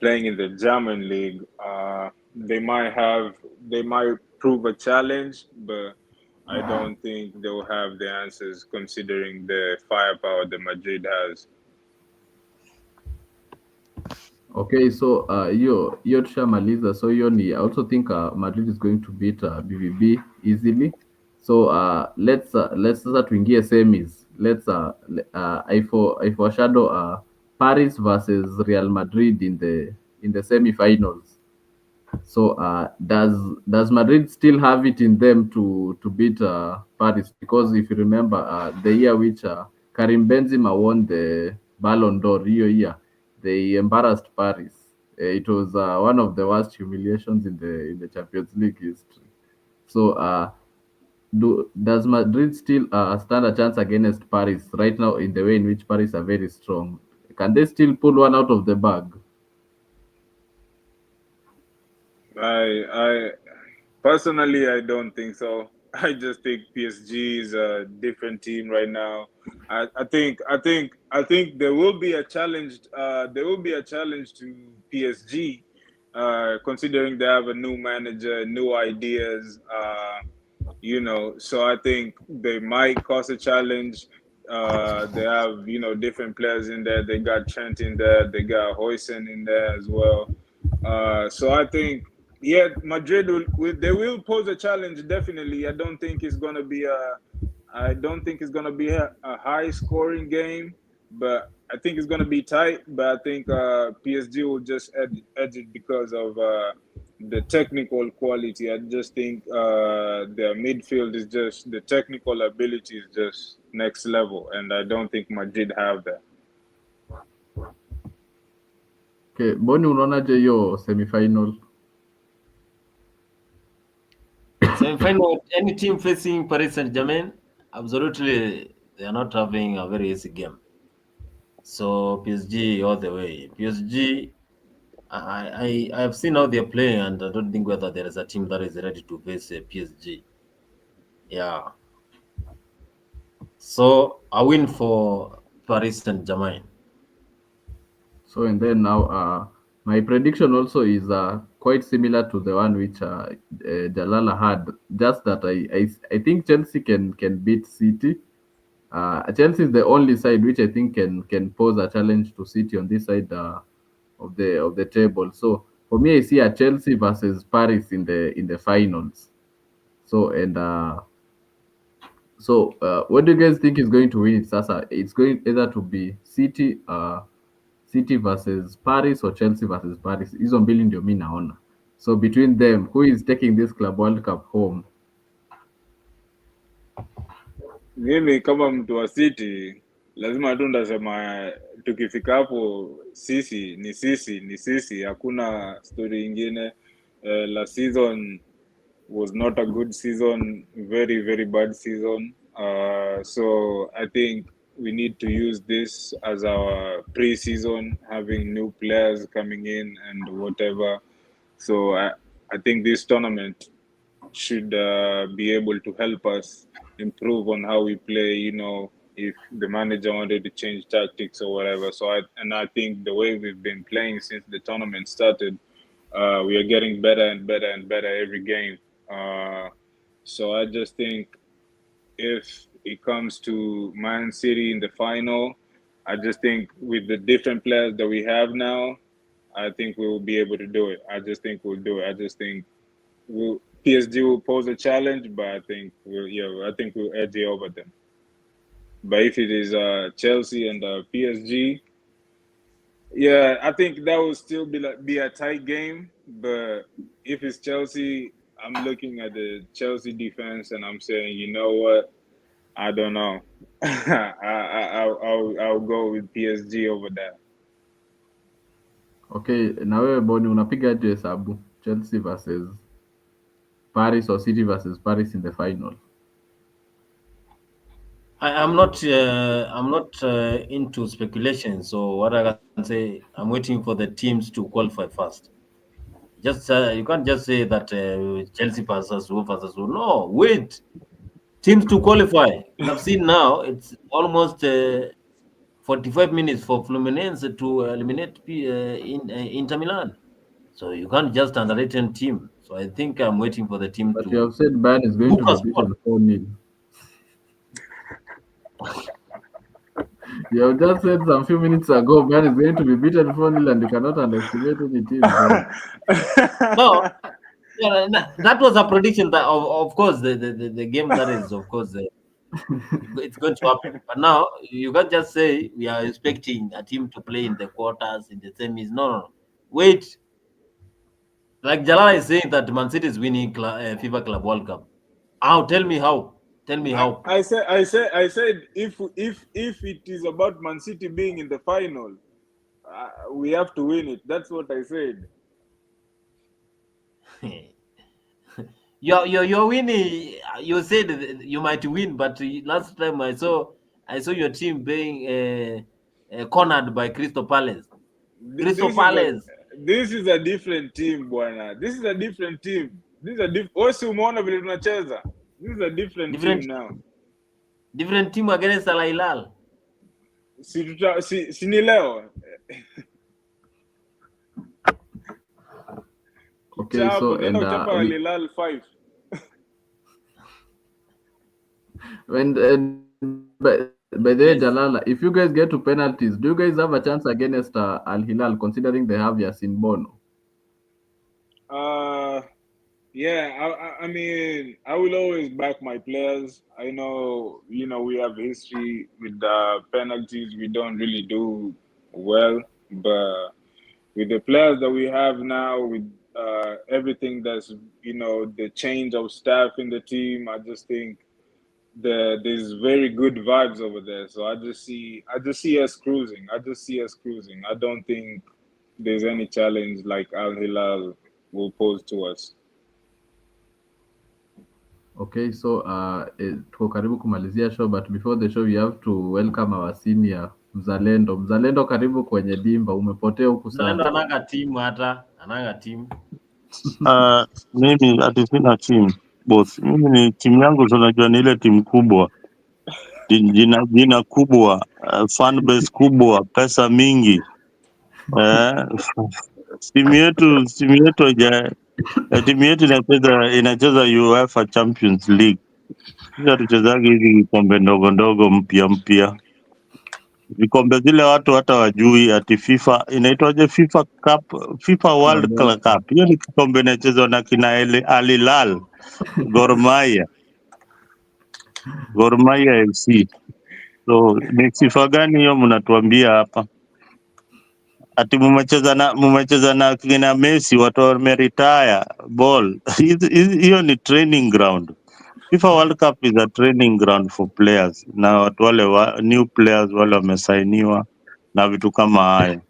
playing in the German league, they might prove a challenge, but I don't think they'll have the answers considering the firepower that Madrid has. Okay, so hiyo tushamaliza. So hiyo ni I also think Madrid is going to beat BVB easily. So let's sasa tuingie semis. Let's I foreshadow Paris versus Real Madrid in the semi-finals. So does Madrid still have it in them to beat Paris? Because if you remember the year which Karim Benzema won Ballon d'Or year. They embarrassed Paris. It was one of the worst humiliations in the Champions League history. So, does Madrid still stand a chance against Paris right now in the way in which Paris are very strong? Can they still pull one out of the bag? I personally, I don't think so. I just think PSG is a different team right now. I think there will be a challenge. There will be a challenge to PSG, considering they have a new manager, new ideas. So I think they might cause a challenge. They have different players in there. They got Trent in there. They got Hoyson in there as well. So I think, yeah, Madrid they will pose a challenge. Definitely, I don't think it's gonna be a high scoring game, but I think it's gonna be tight. But I think PSG will just edge it because of the technical quality. I just think their midfield is just the technical ability is just next level, and I don't think Madrid have that. Okay, Boni, unaonaje hiyo semifinal? Semi-final, any team facing Paris Saint-Germain, absolutely, they are not having a very easy game. So PSG all the way. PSG, I have seen how they're playing, and I don't think whether there is a team that is ready to face PSG. Yeah. So a win for Paris Saint-Germain. So and then now, my prediction also is quite similar to the one which Jalala had. Just that I think Chelsea can beat City. Chelsea is the only side which I think can pose a challenge to City on this side of the table. So for me, I see a Chelsea versus Paris in the finals. So and what do you guys think is going to win it, Sasa? It's going either to be City versus Paris or Chelsea versus Paris. Hizo mbili ndio mi naona. So between them, who is taking this Club World Cup home? Mimi kama mtu wa City lazima tu ndasema tukifika hapo sisi, hakuna story ingine. Last season was not a good season, very very bad season. So I think we need to use this as our pre-season, having new players coming in and whatever. So I think this tournament should be able to help us improve on how we play. If the manager wanted to change tactics or whatever. I think the way we've been playing since the tournament started, we are getting better and better and better every game. So I just think if it comes to Man City in the final, I just think with the different players that we have now, I think we will be able to do it. I just think we'll do it. I just think PSG will pose a challenge, but I think we'll edge it over them. But if it is Chelsea and PSG, yeah, I think that will still be a tight game. But if it's Chelsea, I'm looking at the Chelsea defense and I'm saying, you know what? I don't know. I'll go with PSG over that. Okay, na wewe Boni unapiga aje hesabu? Chelsea versus Paris or City versus Paris in the final? I'm not into speculation. So what I can say, I'm waiting for the teams to qualify first. Just you can't just say that Chelsea versus who. No, wait. Teams to qualify. We have seen now it's almost 45 minutes for Fluminense to eliminate Inter Milan. So you can't just underrate a team. So I think I'm waiting for the team But you to have said Bayern is going book to a be spot. beaten 4-0. You have just said some few minutes ago Bayern is going to be beaten 4-0 and you cannot underestimate any team, bro. No, yeah, that was a prediction that of course the game that is of course it's going to happen. But now you can't just say we are expecting a team to play in the quarters, in the semis. No. Wait, like Jalala is saying that Man City is winning FIFA Club World Cup. How? Tell me how. Tell me how. I said if it is about Man City being in the final, we have to win it. That's what I said. You're winning. You said you might win, but last time I saw your team being cornered by Crystal Palace. Crystal Palace. This is a different team, bwana. This is a different team. This is a umeona vile tunacheza. This is a different team now. Different team against Al Hilal. Si ni leo. Okay, so and Al Hilal 5. By the way, Jalala, if you guys get to penalties, do you guys have a chance against Al Hilal, considering they have Yasin Bono? Yeah, I mean, I will always back my players. I know, we have history with penalties. We don't really do well, but with the players that we have now, with everything that's, the change of staff in the team, I just think there's very good vibes over there. So I just see us cruising. I don't think there's any challenge like Al Hilal will pose to us. Okay, so tuko karibu kumalizia show, but before the show we have to welcome our senior Mzalendo. Mzalendo, karibu kwenye dimba, umepotea huku sana. Mzalendo ananga team. Mimi ati sina team boss. Mimi ni timu yangu, tunajua ni ile timu kubwa, jina kubwa, fan base kubwa, pesa mingi. Timu yetu inacheza UEFA Champions League. Sisi tuchezaji hizi vikombe ndogo mpya. Vikombe zile watu hata wajui, ati FIFA inaitwaje, FIFA Cup, FIFA World Cup. Hiyo ni kikombe inachezwa na kina Al Hilal, Gor Mahia FC. So ni sifa gani hiyo mnatuambia hapa? Ati mumecheza na kina Messi, watu wameretire ball. Hiyo ni training ground. FIFA World Cup is a training ground for players, na watu wale new players wale wamesainiwa na vitu kama hayo.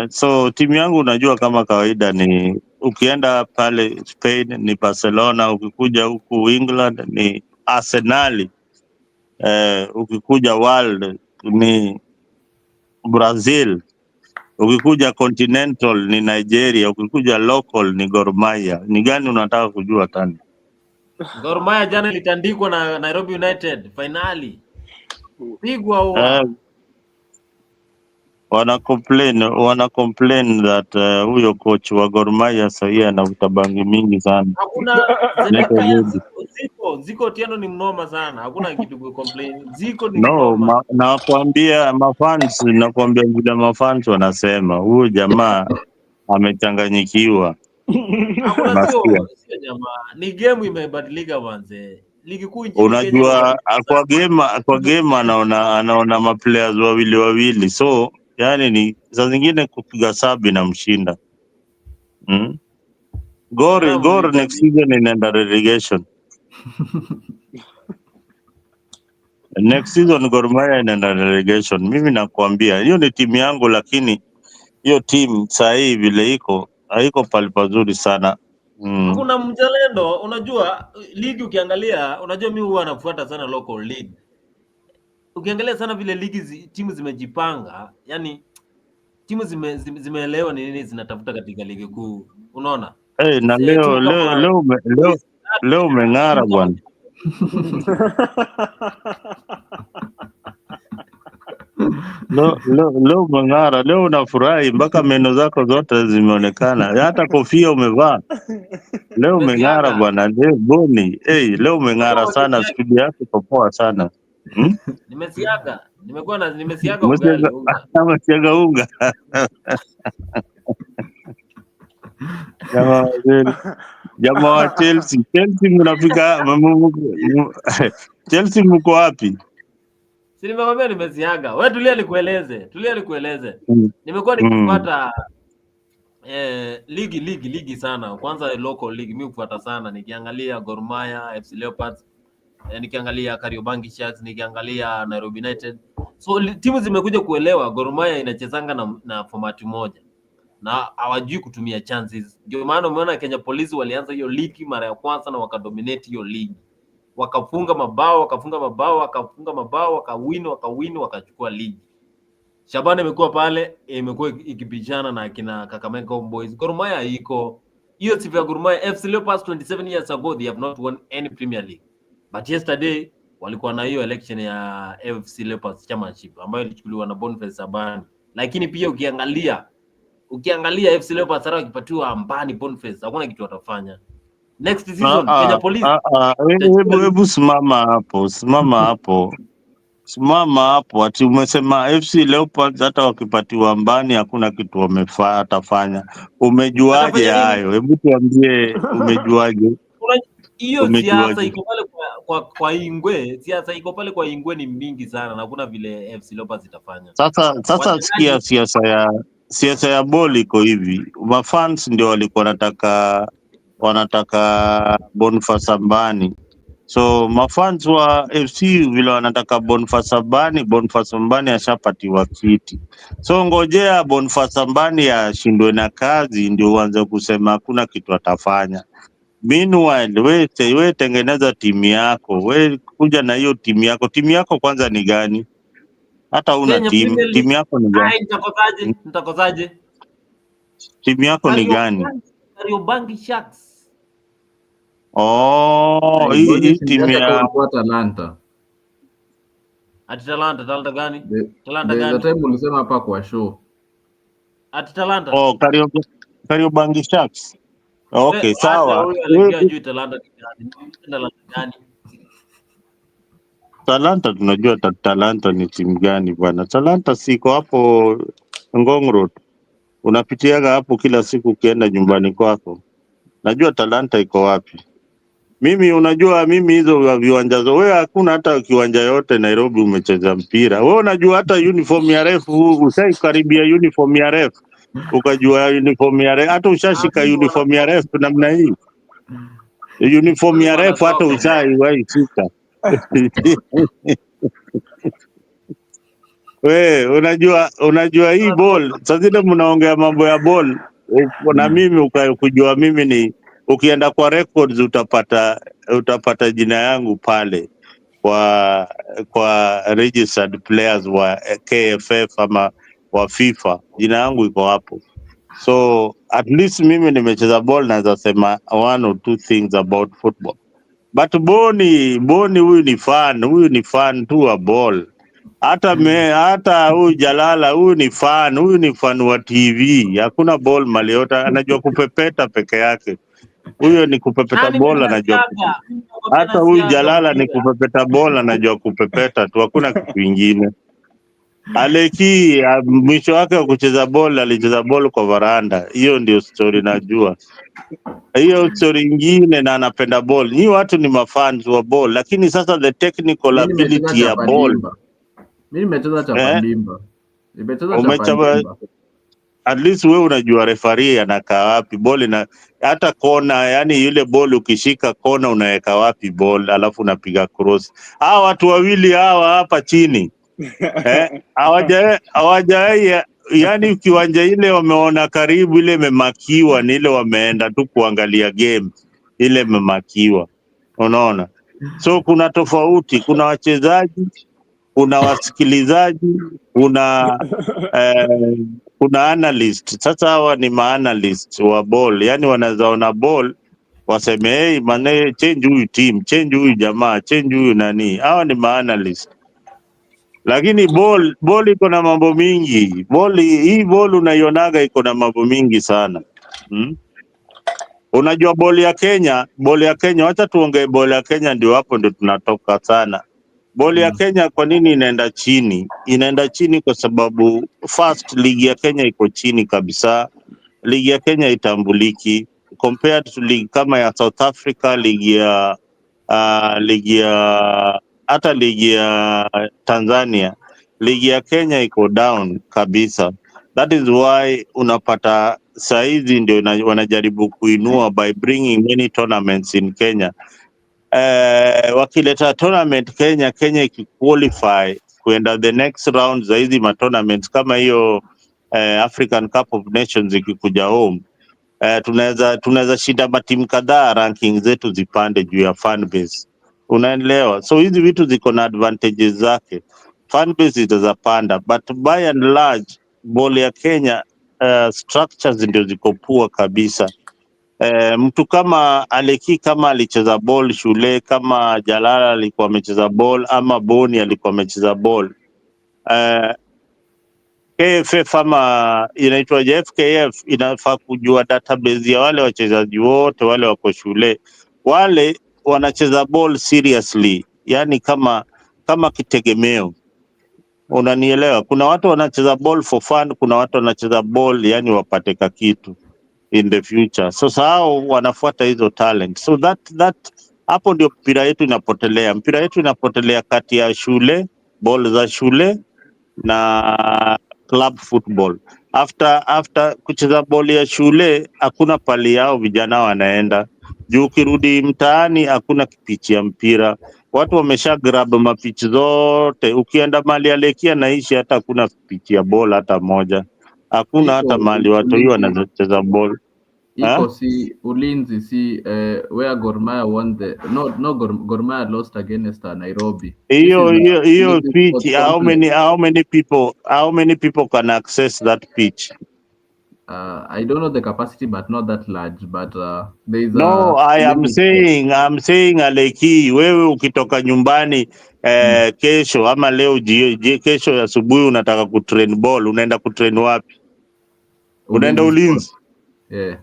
So timu yangu unajua kama kawaida ni ukienda pale Spain ni Barcelona, ukikuja huku England ni Arsenal, ukikuja world ni Brazil, ukikuja continental ni Nigeria, ukikuja local ni Gor Mahia. Ni gani unataka kujua tani? Gor Mahia jana litandikwa na Nairobi United finali. Pigwa huwa. Wana complain that huyo coach wa Gor Mahia sasa anavuta bangi mingi sana. Hakuna Ziko Tiano ni mnoma sana. Hakuna kitu ku complain. Ziko ni mnoma. Nakwambia vile mafans wanasema huyo jamaa amechanganyikiwa. Hakuna sio jamaa. Ni game imebadilika wanze. Ligi kuu nchini Kenya. Unajua kwa game anaona ma players wawili. So yani ni saa zingine kupiga sabi na mshinda. Gor next season inaenda relegation. Next season Gor Mahia inaenda relegation. Mimi nakwambia hiyo ni timu yangu, lakini hiyo timu saa hii vile haiko pale pazuri sana. Hakuna mzalendo, unajua ligi ukiangalia, unajua mimi huwa nafuata sana local league. Ukiangalia sana vile ligi timu zimejipanga, yani timu zimeelewa ni nini zinatafuta katika ligi kuu. Unaona? Na leo umeng'ara bwana. Leo umeng'ara, leo unafurahi mpaka meno zako zote zimeonekana. Hata kofia umevaa. Leo umeng'ara bwana, boni. Leo umeng'ara sana, studio yako iko poa sana. Nimesiaga ugali. Umesiaga unga. Jamaa wa Chelsea mnafika Chelsea mko wapi? Si nimekwambia nimesiaga. Wewe tulia nikueleze. Nimekuwa nikipata Ligi sana. Kwanza local league mimi kufuata sana, nikiangalia Gor Mahia, FC Leopards, nikiangalia Kariobangi Sharks, nikiangalia Nairobi United. So timu zimekuja kuelewa Gor Mahia inachezanga na format moja na hawajui kutumia chances. Ndio maana umeona Kenya Police walianza hiyo ligi mara ya kwanza na wakadominate hiyo ligi. Wakafunga mabao, wakawin, wakachukua ligi. Shabana imekuwa pale, imekuwa ikipishana na kina Kakamega Homeboys. Gor Mahia iko hiyo sifa ya Gor Mahia. FC Leopards 27 years ago they have not won any Premier League. But yesterday walikuwa na hiyo election ya FC Leopards Championship ambayo ilichukuliwa na Boniface Sabani. Lakini pia ukiangalia FC Leopards hata wakipatiwa Ambani Boniface hakuna kitu watafanya. Next season Kenya Police. Hebu simama hapo. Ati umesema FC Leopards hata wakipatiwa Ambani hakuna kitu atafanya. Umejuaje hayo? Hebu tuambie umejuaje? Hiyo siasa iko pale kwa Ingwe. Siasa iko pale kwa Ingwe ni mingi sana na hakuna vile FC Leopards itafanya. Sasa sikia siasa ya ball iko hivi. Mafans ndio walikuwa wanataka Boniface Ambani. So mafans wa FC vile wanataka Boniface Ambani ashapatiwa kiti. So ngojea Boniface Ambani ashindwe na kazi ndio uanze kusema hakuna kitu atafanya. Meanwhile, we tengeneza timu yako. We kuja na hiyo timu yako. Timu yako kwanza ni gani? Hata una timu yako ni gani? Nitakozaje? Timu yako ni gani? Kariobangi Sharks. Hii timu ya Talanta. Ati Talanta gani? The time ulisema hapa kwa show. Ati Talanta. Kariobangi Sharks. Okay, sawa. Talanta tunajua Talanta ni timu gani bwana. Talanta siko hapo Ngong Road. Unapitiaga hapo kila siku ukienda nyumbani kwako. Najua Talanta iko wapi. Unajua mimi hizo viwanja wewe hakuna hata kiwanja yote Nairobi umecheza mpira. Wewe unajua hata uniform ya ref usaikaribia uniform ya ref. Ukajua uniform ya ref hata ushashika uniform ya ref namna hii. Uniform ya ref hata usaiwahi shika. Wewe unajua hii ball. Sasa zile mnaongea mambo ya ball na mimi ukajua mimi ni ukienda kwa records utapata jina yangu pale kwa registered players wa KFF ama wa FIFA. Jina yangu iko hapo. So at least mimi nimecheza ball naweza sema one or two things about football. But Boni huyu ni fan tu wa ball. Hata huyu Jalala huyu ni fan wa TV. Hakuna ball maliota, anajua kupepeta peke yake. Huyo ni kupepeta ball anajua. Hata huyu Jalala ni kupepeta ball anajua kupepeta tu, hakuna kitu kingine. Aleki mwisho wake wa kucheza ball alicheza ball kwa varanda. Hiyo ndio story najua. Hiyo story nyingine na anapenda ball. Ni watu ni mafans wa ball, lakini sasa the technical ability ya ball. Mimi nimecheza chapa ndimba. Nimecheza at least wewe unajua referee anakaa wapi ball na hata kona, yani yule ball ukishika kona unaweka wapi ball alafu unapiga cross. Hawa watu wawili hawa hapa chini hawaja yani kiwanja ile wameona karibu ile imemakiwa ni ile wameenda tu kuangalia game ile imemakiwa, unaona. So kuna tofauti, kuna wachezaji, kuna wasikilizaji, kuna analyst. Sasa hawa ni ma-analyst wa ball, yani wanazaona ball waseme hey mane change huyu team, change huyu jamaa, change huyu nani. Hawa ni ma-analyst. Lakini ball iko na mambo mingi. Hii ball unaionaga iko na mambo mingi sana. Unajua ball ya Kenya, wacha tuongee ball ya Kenya ndio hapo ndio tunatoka sana. Ball ya Kenya kwa nini inaenda chini? Inaenda chini kwa sababu first ligi ya Kenya iko chini kabisa. Ligi ya Kenya itambuliki compared to league kama ya South Africa, ligi ya Tanzania. Ligi ya Kenya iko down kabisa. That is why unapata saizi ndio wanajaribu kuinua by bringing many tournaments in Kenya. Wakileta tournament Kenya ikiqualify kuenda the next round za hizi matournaments kama hiyo African Cup of Nations ikikuja home, tunaweza shinda matimu kadhaa, ranking zetu zipande juu ya fan base, unaelewa? So hizi vitu ziko na advantages zake, fan base itazapanda, but by and large ball ya Kenya structures ndio ziko poor kabisa. Mtu kama Aleki kama alicheza ball shule, kama Jalala alikuwa amecheza ball, ama Boni alikuwa amecheza ball, KFF ama inaitwaje, FKF inafaa kujua database ya wale wachezaji wote wale wako shule, wale wanacheza ball seriously, yani kama kitegemeo, unanielewa? Kuna watu wanacheza ball for fun, kuna watu wanacheza ball yani wapate kitu in the future. So hao wanafuata hizo talent, so that hapo ndio mpira yetu inapotelea. Mpira yetu inapotelea kati ya shule, ball za shule na club football. After kucheza ball ya shule hakuna pali yao vijana wanaenda juu. Ukirudi mtaani hakuna kipichi ya mpira, watu wamesha grab mapichi zote. Ukienda mali Alekia naishi, hata hakuna pichi ya ball hata moja, hakuna hata mali watu hiyo wanacheza ball. Iko si Ulinzi, si where Gor Mahia won the Gor Mahia lost against Nairobi. Hiyo pitch, how many people can access that pitch? I don't know the capacity, but not that large. But there is no, I'm saying Aleki, wewe ukitoka nyumbani kesho ama leo kesho asubuhi unataka kutrain ball, unaenda kutrain wapi? Unaenda Ulinzi? Yeah.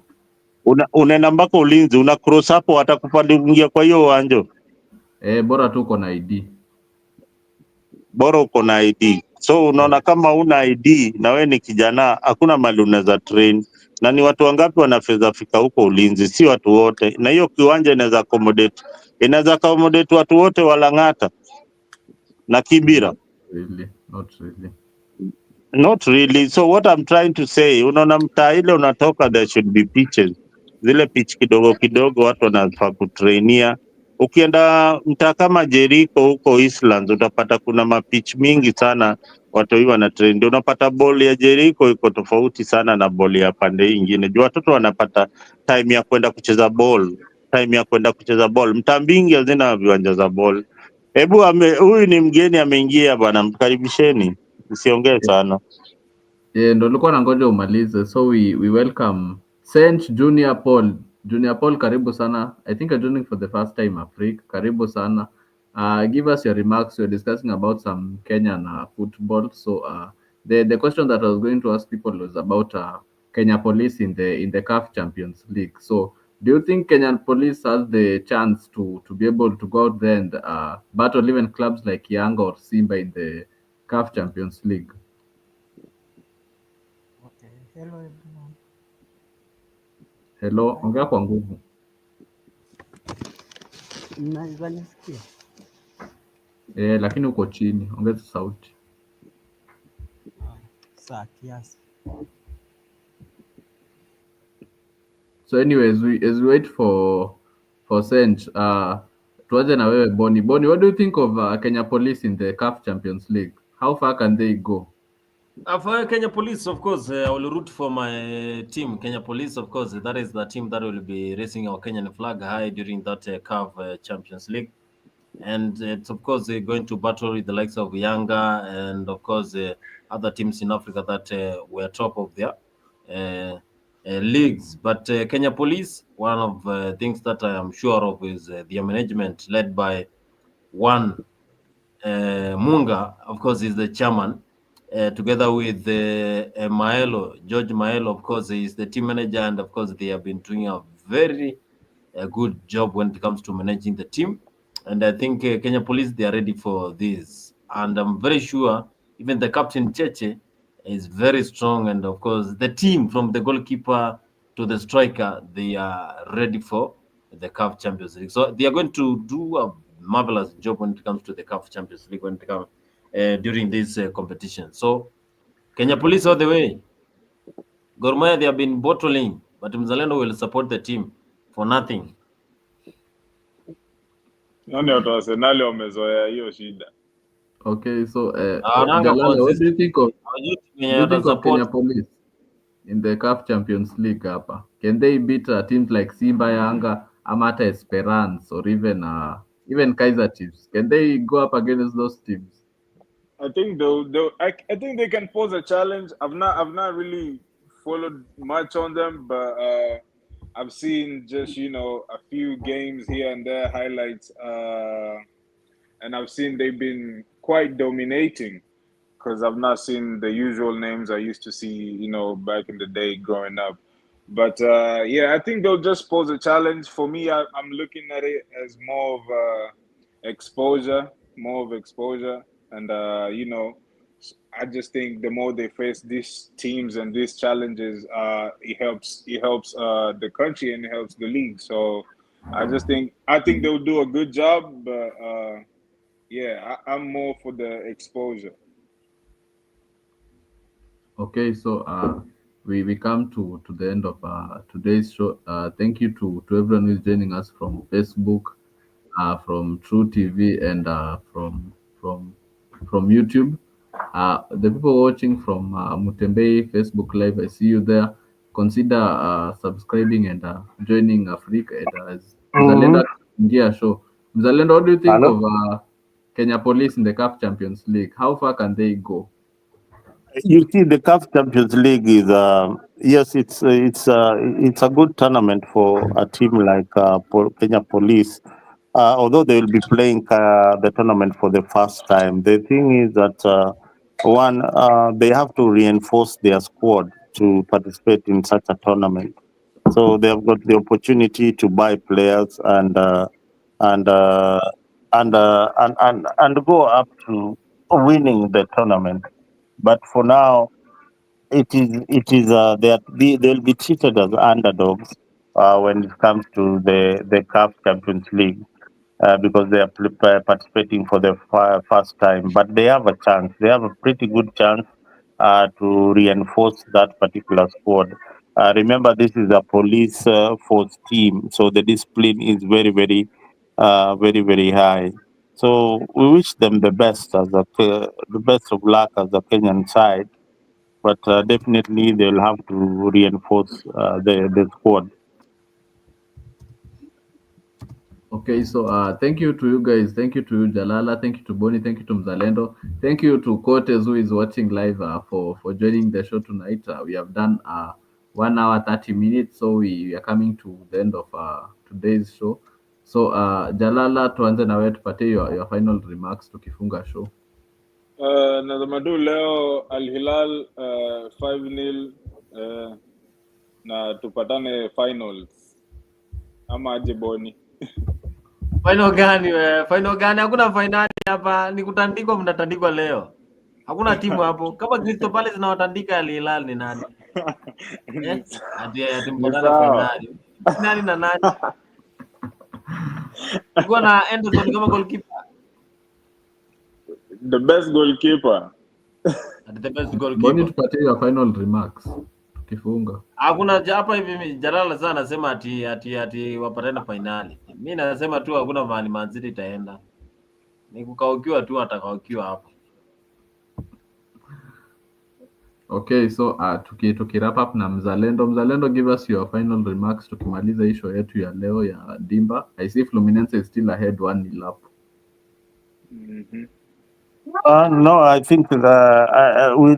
Unaenda mpaka Ulinzi, una cross hapo, watakupandia kwa hiyo uwanja? Bora tu uko na ID. Bora uko na ID. So unaona, kama una ID na wewe ni kijana, hakuna mali unaweza train. Na ni watu wangapi wanafeza fika huko Ulinzi? Si watu wote. Na hiyo kiwanja inaweza accommodate watu wote Walang'ata na Kibira. Not really. So what I'm trying to say, unaona mtaa ile unatoka, there should be pitches. Zile pitch kidogo kidogo watu wanafaa kutrainia. Ukienda mtaa kama Jericho huko Eastlands utapata kuna mapitch mingi sana, watu hiyo wanatrain. Ndio unapata ball ya Jericho iko tofauti sana na ball ya pande nyingine. Juu watoto wanapata time ya kwenda kucheza ball. Mtaa mingi hazina viwanja za ball. Hebu huyu ni mgeni ameingia bwana, mkaribisheni. Usiongee sana. Ndio nilikuwa nangoja umalize. So we welcome Saint Junior Paul. Junior Paul, karibu sana. I think you're joining for the first time Africa. Karibu sana. Give us your remarks. We're discussing about some Kenyan football. So the question that I was going to ask people was about Kenya Police in the CAF Champions League. So do you think Kenyan Police has the chance to be able to go out there and battle even clubs like Yanga or Simba in the CAF Champions League? Hello everyone. Hello, ongea kwa nguvu. Mnaweza nisikia? Lakini uko chini, ongeza sauti. Saa kiasi. So anyways, as we wait for Sench, tuanze na wewe Boni. Boni, what do you think of Kenya Police in the CAF Champions League? How far can they go? For Kenya Police, of course, I will root for my team. Kenya Police, of course, that is the team that will be raising our Kenyan flag high during that CAF Champions League. And it's, of course, going to battle with the likes of Yanga and, of course, other teams in Africa that were top of their leagues. But Kenya Police, one of the things that I am sure of is their management led by one Munga, of course, is the chairman. Together with George Maelo, of course, is the team manager, and of course, they have been doing a very good job when it comes to managing the team. And I think Kenya Police, they are ready for this. And I'm very sure even the captain Cheche is very strong. And of course, the team from the goalkeeper to the striker, they are ready for the CAF Champions League. So they are going to do a marvelous job when it comes to the CAF Champions League when it comes during this competition. So Kenya Police all the way. Gor Mahia, they have been bottling, but Mzalendo will support the team for nothing. Nani watu wa Arsenal wamezoea hiyo shida. Okay, so Hawananga Jalala, what do you consistent. think of Hawajui timu do yenye you think of Kenya watasupport. Police in the CAF Champions League hapa? Can they beat teams like Simba, Yanga, ama hata Esperance, or even Kaizer Chiefs? Can they go up against those teams? I think I think they can pose a challenge. I've not really followed much on them, but I've seen just a few games here and there highlights, and I've seen they've been quite dominating because I've not seen the usual names I used to see, back in the day growing up. But yeah, I think they'll just pose a challenge. For me, I'm looking at it as more of exposure, and I just think the more they face these teams and these challenges, it helps the country and it helps the league. So I think they'll do a good job, but yeah, I'm more for the exposure. Okay, so we come to the end of today's show. Thank you to everyone who's joining us from Facebook, from True TV, and from from YouTube. The people watching from Mutembei Facebook Live, I see you there. Consider subscribing and joining Africa as Mm-hmm. Mzalendo India show. Mzalendo, what do you think Hello. of Kenya Police in the CAF Champions League? How far can they go? You see, the CAF Champions League is yes, it's a good tournament for a team like Kenya Police. Although they will be playing the tournament for the first time, the thing is that one, they have to reinforce their squad to participate in such a tournament. So they have got the opportunity to buy players and uh, and go up to winning the tournament. But for now, they'll be treated as underdogs when it comes to the CAF Champions League because they are participating for the first time. But they have a chance. They have a pretty good chance to reinforce that particular squad. Remember, this is a police force team, so the discipline is very high. So we wish them the best the best of luck as a Kenyan side, but definitely they'll have to reinforce the squad. Okay, so thank you to you guys. Thank you to you, Jalala. Thank you to Bonnie. Thank you to Mzalendo. Thank you to Cortez who is watching live for joining the show tonight. We have done 1 hour 30 minutes, so we are coming to the end of today's show. So Jalala, tuanze na wewe tupatie your final remarks tukifunga show. Nadhamadu leo Al Hilal 5-0, na tupatane finals ama aje Boni? Final gani wewe? Final gani? Hakuna finali hapa. Ni kutandikwa, mnatandikwa leo. Hakuna timu hapo. Kama Crystal Palace zinawatandika Al Hilal ni nani? Ati Ni mpatane sawa. finali. Nani na nani? Uko na Anderson kama goalkeeper. The best goalkeeper. Ati the best Bonnie, goalkeeper. tupatie your final remarks tukifunga. Hakuna hapa hivi Jalala sana anasema ati wapatane finali. Mimi nasema tu hakuna mahali Man City itaenda. Ni kukaukiwa tu, atakaukiwa hapo. Okay, so tuki wrap up na Mzalendo, give us your final remarks tukimaliza hii show yetu ya leo ya Dimba. I see Fluminense is still ahead 1-0 up. Mhm. No, I think with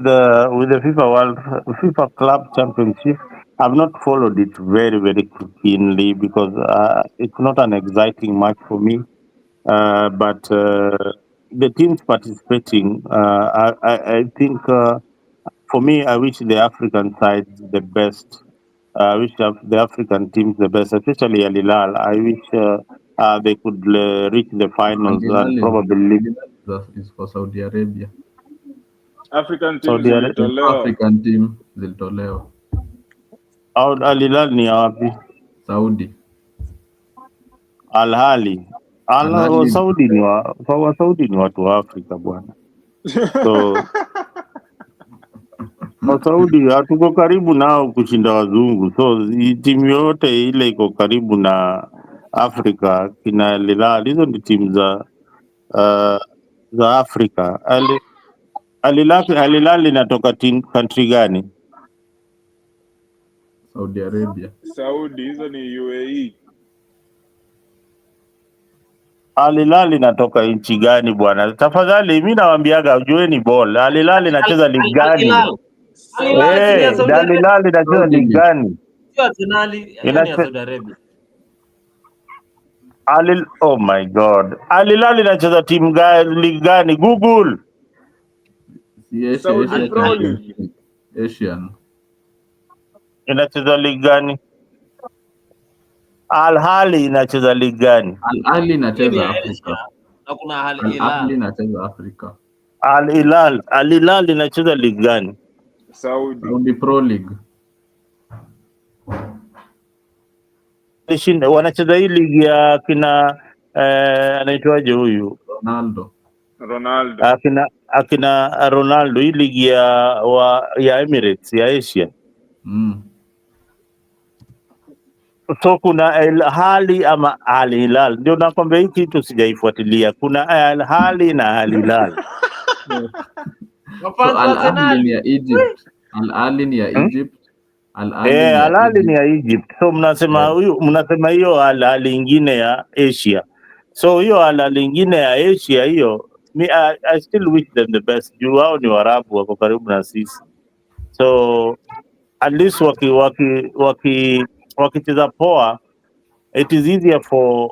the FIFA Club Championship, I've not followed it very keenly because it's not an exciting match for me. But the teams participating, I think for me, I wish the African side the best. I wish the African teams the best, especially Al Hilal. I wish they could reach the finals and probably Is for Saudi Arabia. African teams Saudi Arabia. zilitolewa. African team zilitolewa Al Hilal ni ya wapi? Saudi. Al Ahly. Al Ahly Saudi ni watu wa Afrika bwana. So Wasaudi hatuko karibu nao kushinda wazungu, so timu yote ile iko karibu na Afrika kina Al Hilal, hizo ni timu uh, za Afrika. Al Hilal inatoka country gani? Saudi Arabia. Saudi, hizo ni UAE. Al Hilal inatoka nchi gani bwana? Tafadhali, mimi nawaambiaga jueni ball. Al Hilal inacheza ligi gani? Al Hilal si ni ya Saudi Al Arabia. Hilal inacheza Saudi ligi League. gani? Sio Arsenal, hiyo ni ya Saudi Arabia. Oh my god. Al Hilal inacheza timu ligi gani? Google. Si Asia, Saudi Asia Pro Champions League. League. Asian. Inacheza ligi gani? Al Ahly inacheza ligi gani? Al Ahly Hiyo ni inacheza ya Afrika. Asia. Na kuna Al Al Ahly Hilal. inacheza Afrika. Al Hilal inacheza ligi gani? Saudi. Saudi Pro League. Wanacheza hii ligi ya kina anaitwaje huyu? Ronaldo. Akina Ronaldo, hii ligi ya Emirates ya Asia. So kuna Al Ahly ama Al Hilal, ndio nakwambia hii kitu sijaifuatilia. Kuna Al Ahly na Al Hilal. So Al Ahly ni ya Egypt. Al Ahly ni ya Egypt. Al Ahly ni ya Egypt. So mnasema hiyo Al Ahly ingine ya Asia. So hiyo Al Ahly ingine ya Asia hiyo, I still wish them the best. Juu wao ni Waarabu, wako karibu na sisi. So at least wakicheza poa, it is easier for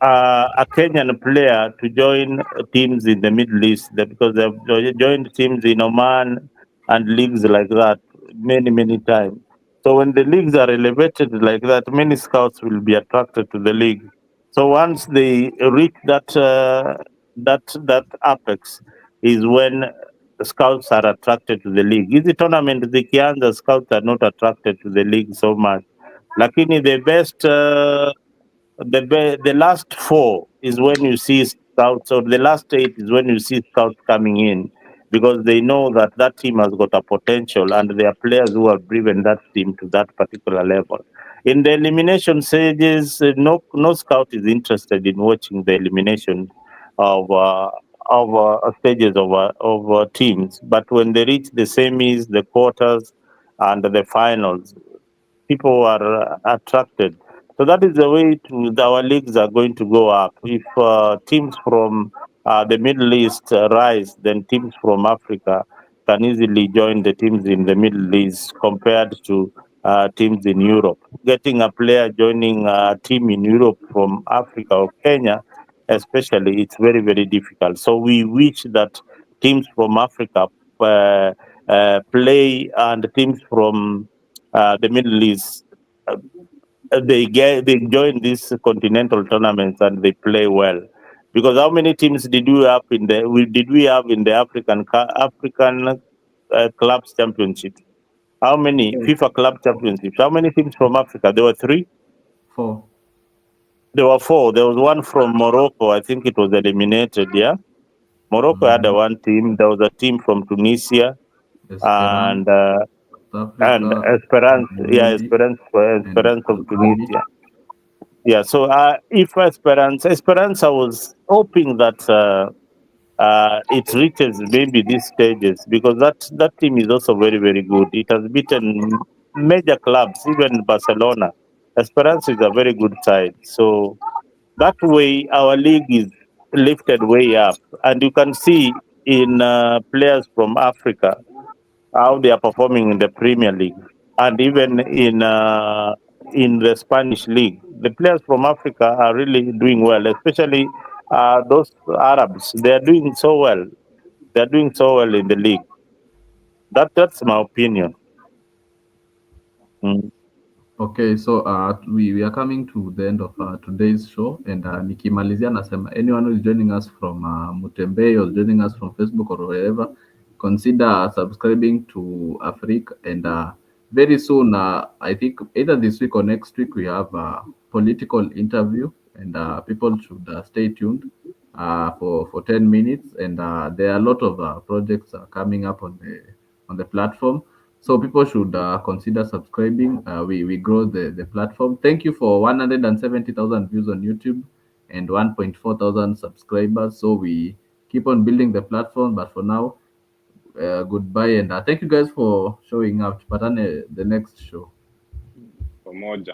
a Kenyan player to join teams in the Middle East because they've joined teams in Oman and leagues like that many times. So when the leagues are elevated like that, many scouts will be attracted to the league. So once they reach that apex is when scouts are attracted to the league. Hizi tournament zikianza, scouts are not attracted to the league so much. Lakini the best the last 4 is when you see scouts, or the last 8 is when you see scouts coming in, because they know that team has got a potential and there are players who have driven that team to that particular level. In the elimination stages, no scout is interested in watching the elimination of stages of teams. But when they reach the semis, the quarters, and the finals, people are attracted. So that is the way our leagues are going to go up. If teams from the Middle East rise, then teams from Africa can easily join the teams in the Middle East compared to teams in Europe. Getting a player joining a team in Europe from Africa or Kenya, especially, it's very difficult. So we wish that teams from Africa play, and teams from the Middle East they join these continental tournaments and they play well. Because how many teams did we have in the African clubs championship? How many FIFA club championships? How many teams from Africa? There were 3. 4. There were 4. There was one from Morocco. I think it was eliminated. Yeah, Morocco had one team. There was a team from Tunisia and Esperance. Yeah, Esperance of Tunisia. Yeah, so if Esperance, I was hoping that it reaches maybe these stages, because that team is also very good. It has beaten major clubs, even Barcelona. Esperance is a very good side. So that way, our league is lifted way up, and you can see in players from Africa how they are performing in the Premier League, and even in the Spanish league. The players from Africa are really doing well, especially those Arabs. They are doing so well. They are doing so well in the league. That's my opinion. Okay, so we are coming to the end of today's show, and nikimalizia nasema anyone who is joining us from Mutembe or joining us from Facebook or wherever, consider subscribing to Africa, and very soon, I think either this week or next week, we have a political interview, and people should stay tuned for 10 minutes, and there are a lot of projects coming up on the platform. So people should consider subscribing. We grow the platform. Thank you for 170,000 views on YouTube and 1.4 thousand subscribers. So we keep on building the platform. But for now, goodbye and thank you guys for showing up. Tupatane the next show. Pamoja.